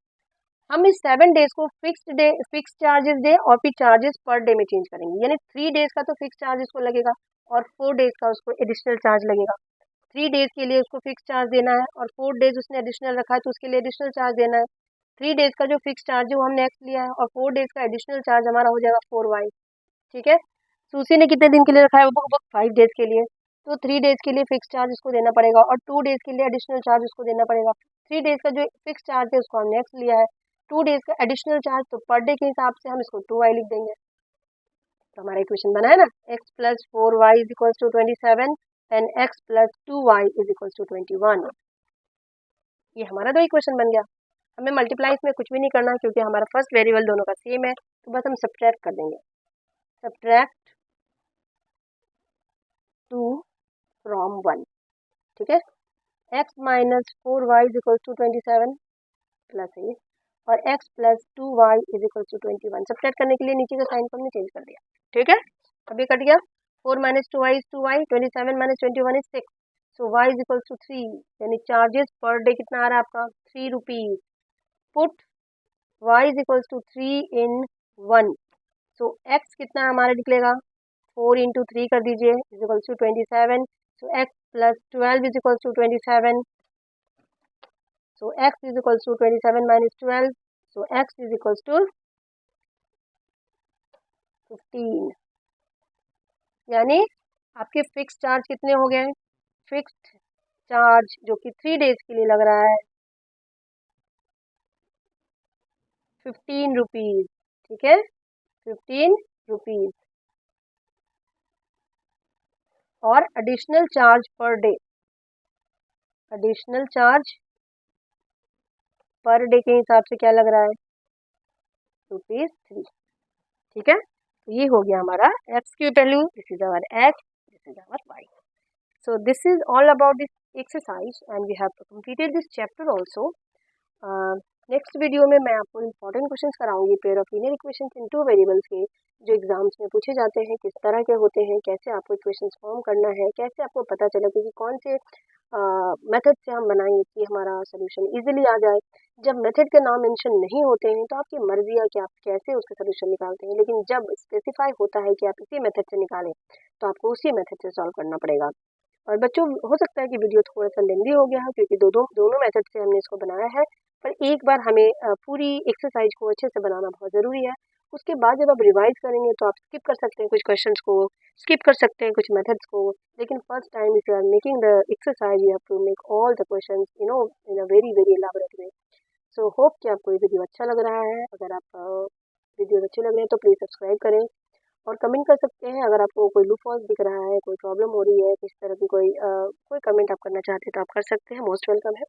हम इस 7 डेज को फिक्स चार्जेस डे और फिर चार्जेस पर डे में चेंज करेंगे, यानी 3 डेज का तो फिक्स चार्ज उसको लगेगा और 4 डेज का उसको एडिशनल चार्ज लगेगा। 3 डेज के लिए उसको फिक्स चार्ज देना है और 4 डेज उसने एडिशनल रखा है तो उसके लिए एडिशनल चार्ज देना है। 3 डेज का जो फिक्स चार्ज है वो हमने एक्स लिया है और 4 डेज का एडिशनल चार्ज हमारा हो जाएगा 4y। ठीक है, सूसी ने कितने दिन के लिए रखा है वो बुक 5 डेज के लिए, तो 3 डेज के लिए फिक्स चार्ज उसको देना पड़ेगा और 2 डेज के लिए एडिशनल चार्ज उसको देना पड़ेगा। 3 डेज का जो फिक्स चार्ज है उसको हमने एक्स लिया है, 2 डेज का एडिशनल चार्ज, तो पर डे के हिसाब से हम इसको 2y लिख देंगे। तो हमारा इक्वेशन बना है ना, x plus 4y is equals to 27 and x plus 2y is equals to 21। ये हमारा दो इक्वेशन बन गया। हमें मल्टीप्लाई इसमें कुछ भी नहीं करना क्योंकि हमारा फर्स्ट वेरिएबल दोनों का सेम है, तो बस हम सब्ट्रैक्ट कर देंगे। Subtract 2 from 1। ठीक है, x minus 4y is equals to 27 plus ये और x plus 2y is equals to 21। Subtract करने के लिए नीचे का साइन को हमने चेंज कर दिया। ठीक है, अभी कट गया, 4 minus 2y is 2y, 27 minus 21 is 6, so y is equals to 3, यानी चार्जेस पर डे कितना आ रहा है आपका 3 rupees. Put y is equals to 3 in 1, so x कितना हमारा निकलेगा 4 इंटू 3 कर दीजिए is equals to 27, so x plus 12 is equals to 27, so x is equals to 27 minus 12, so x is equals to 15। यानी आपके फिक्स चार्ज कितने हो गए, फिक्स्ड चार्ज जो कि 3 डेज के लिए लग रहा है 15 रुपीज। ठीक है, 15 रुपीज और additional charge per day, additional charge per day के हिसाब से क्या लग रहा है ₹3। ठीक है, तो ये हो गया हमारा x की value, this is our x, this is our y। So this is all about this exercise and we have completed this chapter also. Next video में मैं आपको इंपॉर्टेंट क्वेश्चंस कराऊंगी pair of linear equations in two variables के, जो exams में पूछे जाते हैं, किस तरह के होते हैं, कैसे आपको इक्वेशंस फॉर्म करना है, कैसे आपको पता चले कि कौन से मेथड से हम बनाएंगे कि हमारा सोल्यूशन इजीली आ जाए। जब मेथड के नाम मेंशन नहीं होते हैं तो आपकी मर्जी है कि आप कैसे उसका सोल्यूशन निकालते हैं, लेकिन जब स्पेसिफाई होता है कि आप इसी मेथड से निकालें तो आपको उसी मेथड से सॉल्व करना पड़ेगा। और बच्चों, हो सकता है कि वीडियो थोड़ा सा लेंदी हो गया है क्योंकि दोनों मेथड से हमने इसको बनाया है, पर एक बार हमें पूरी एक्सरसाइज को अच्छे से बनाना बहुत ज़रूरी है। उसके बाद जब आप रिवाइज करेंगे तो आप स्किप कर सकते हैं कुछ क्वेश्चंस को, स्किप कर सकते हैं कुछ मेथड्स को, लेकिन first time if you are making the exercise you have to make all the questions in a very very elaborate way. So hope कि आपको ये वीडियो अच्छा लग रहा है। अगर आप वीडियो अच्छे लग रहे हैं तो प्लीज़ सब्सक्राइब करें और कमेंट कर सकते हैं। अगर आपको कोई लूप हॉल्स दिख रहा है, कोई प्रॉब्लम हो रही है, किस तरह की कोई कमेंट आप करना चाहते हैं तो आप कर सकते हैं, मोस्ट वेलकम है।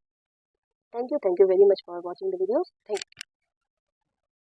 Thank you very much for watching the videos. Thank you.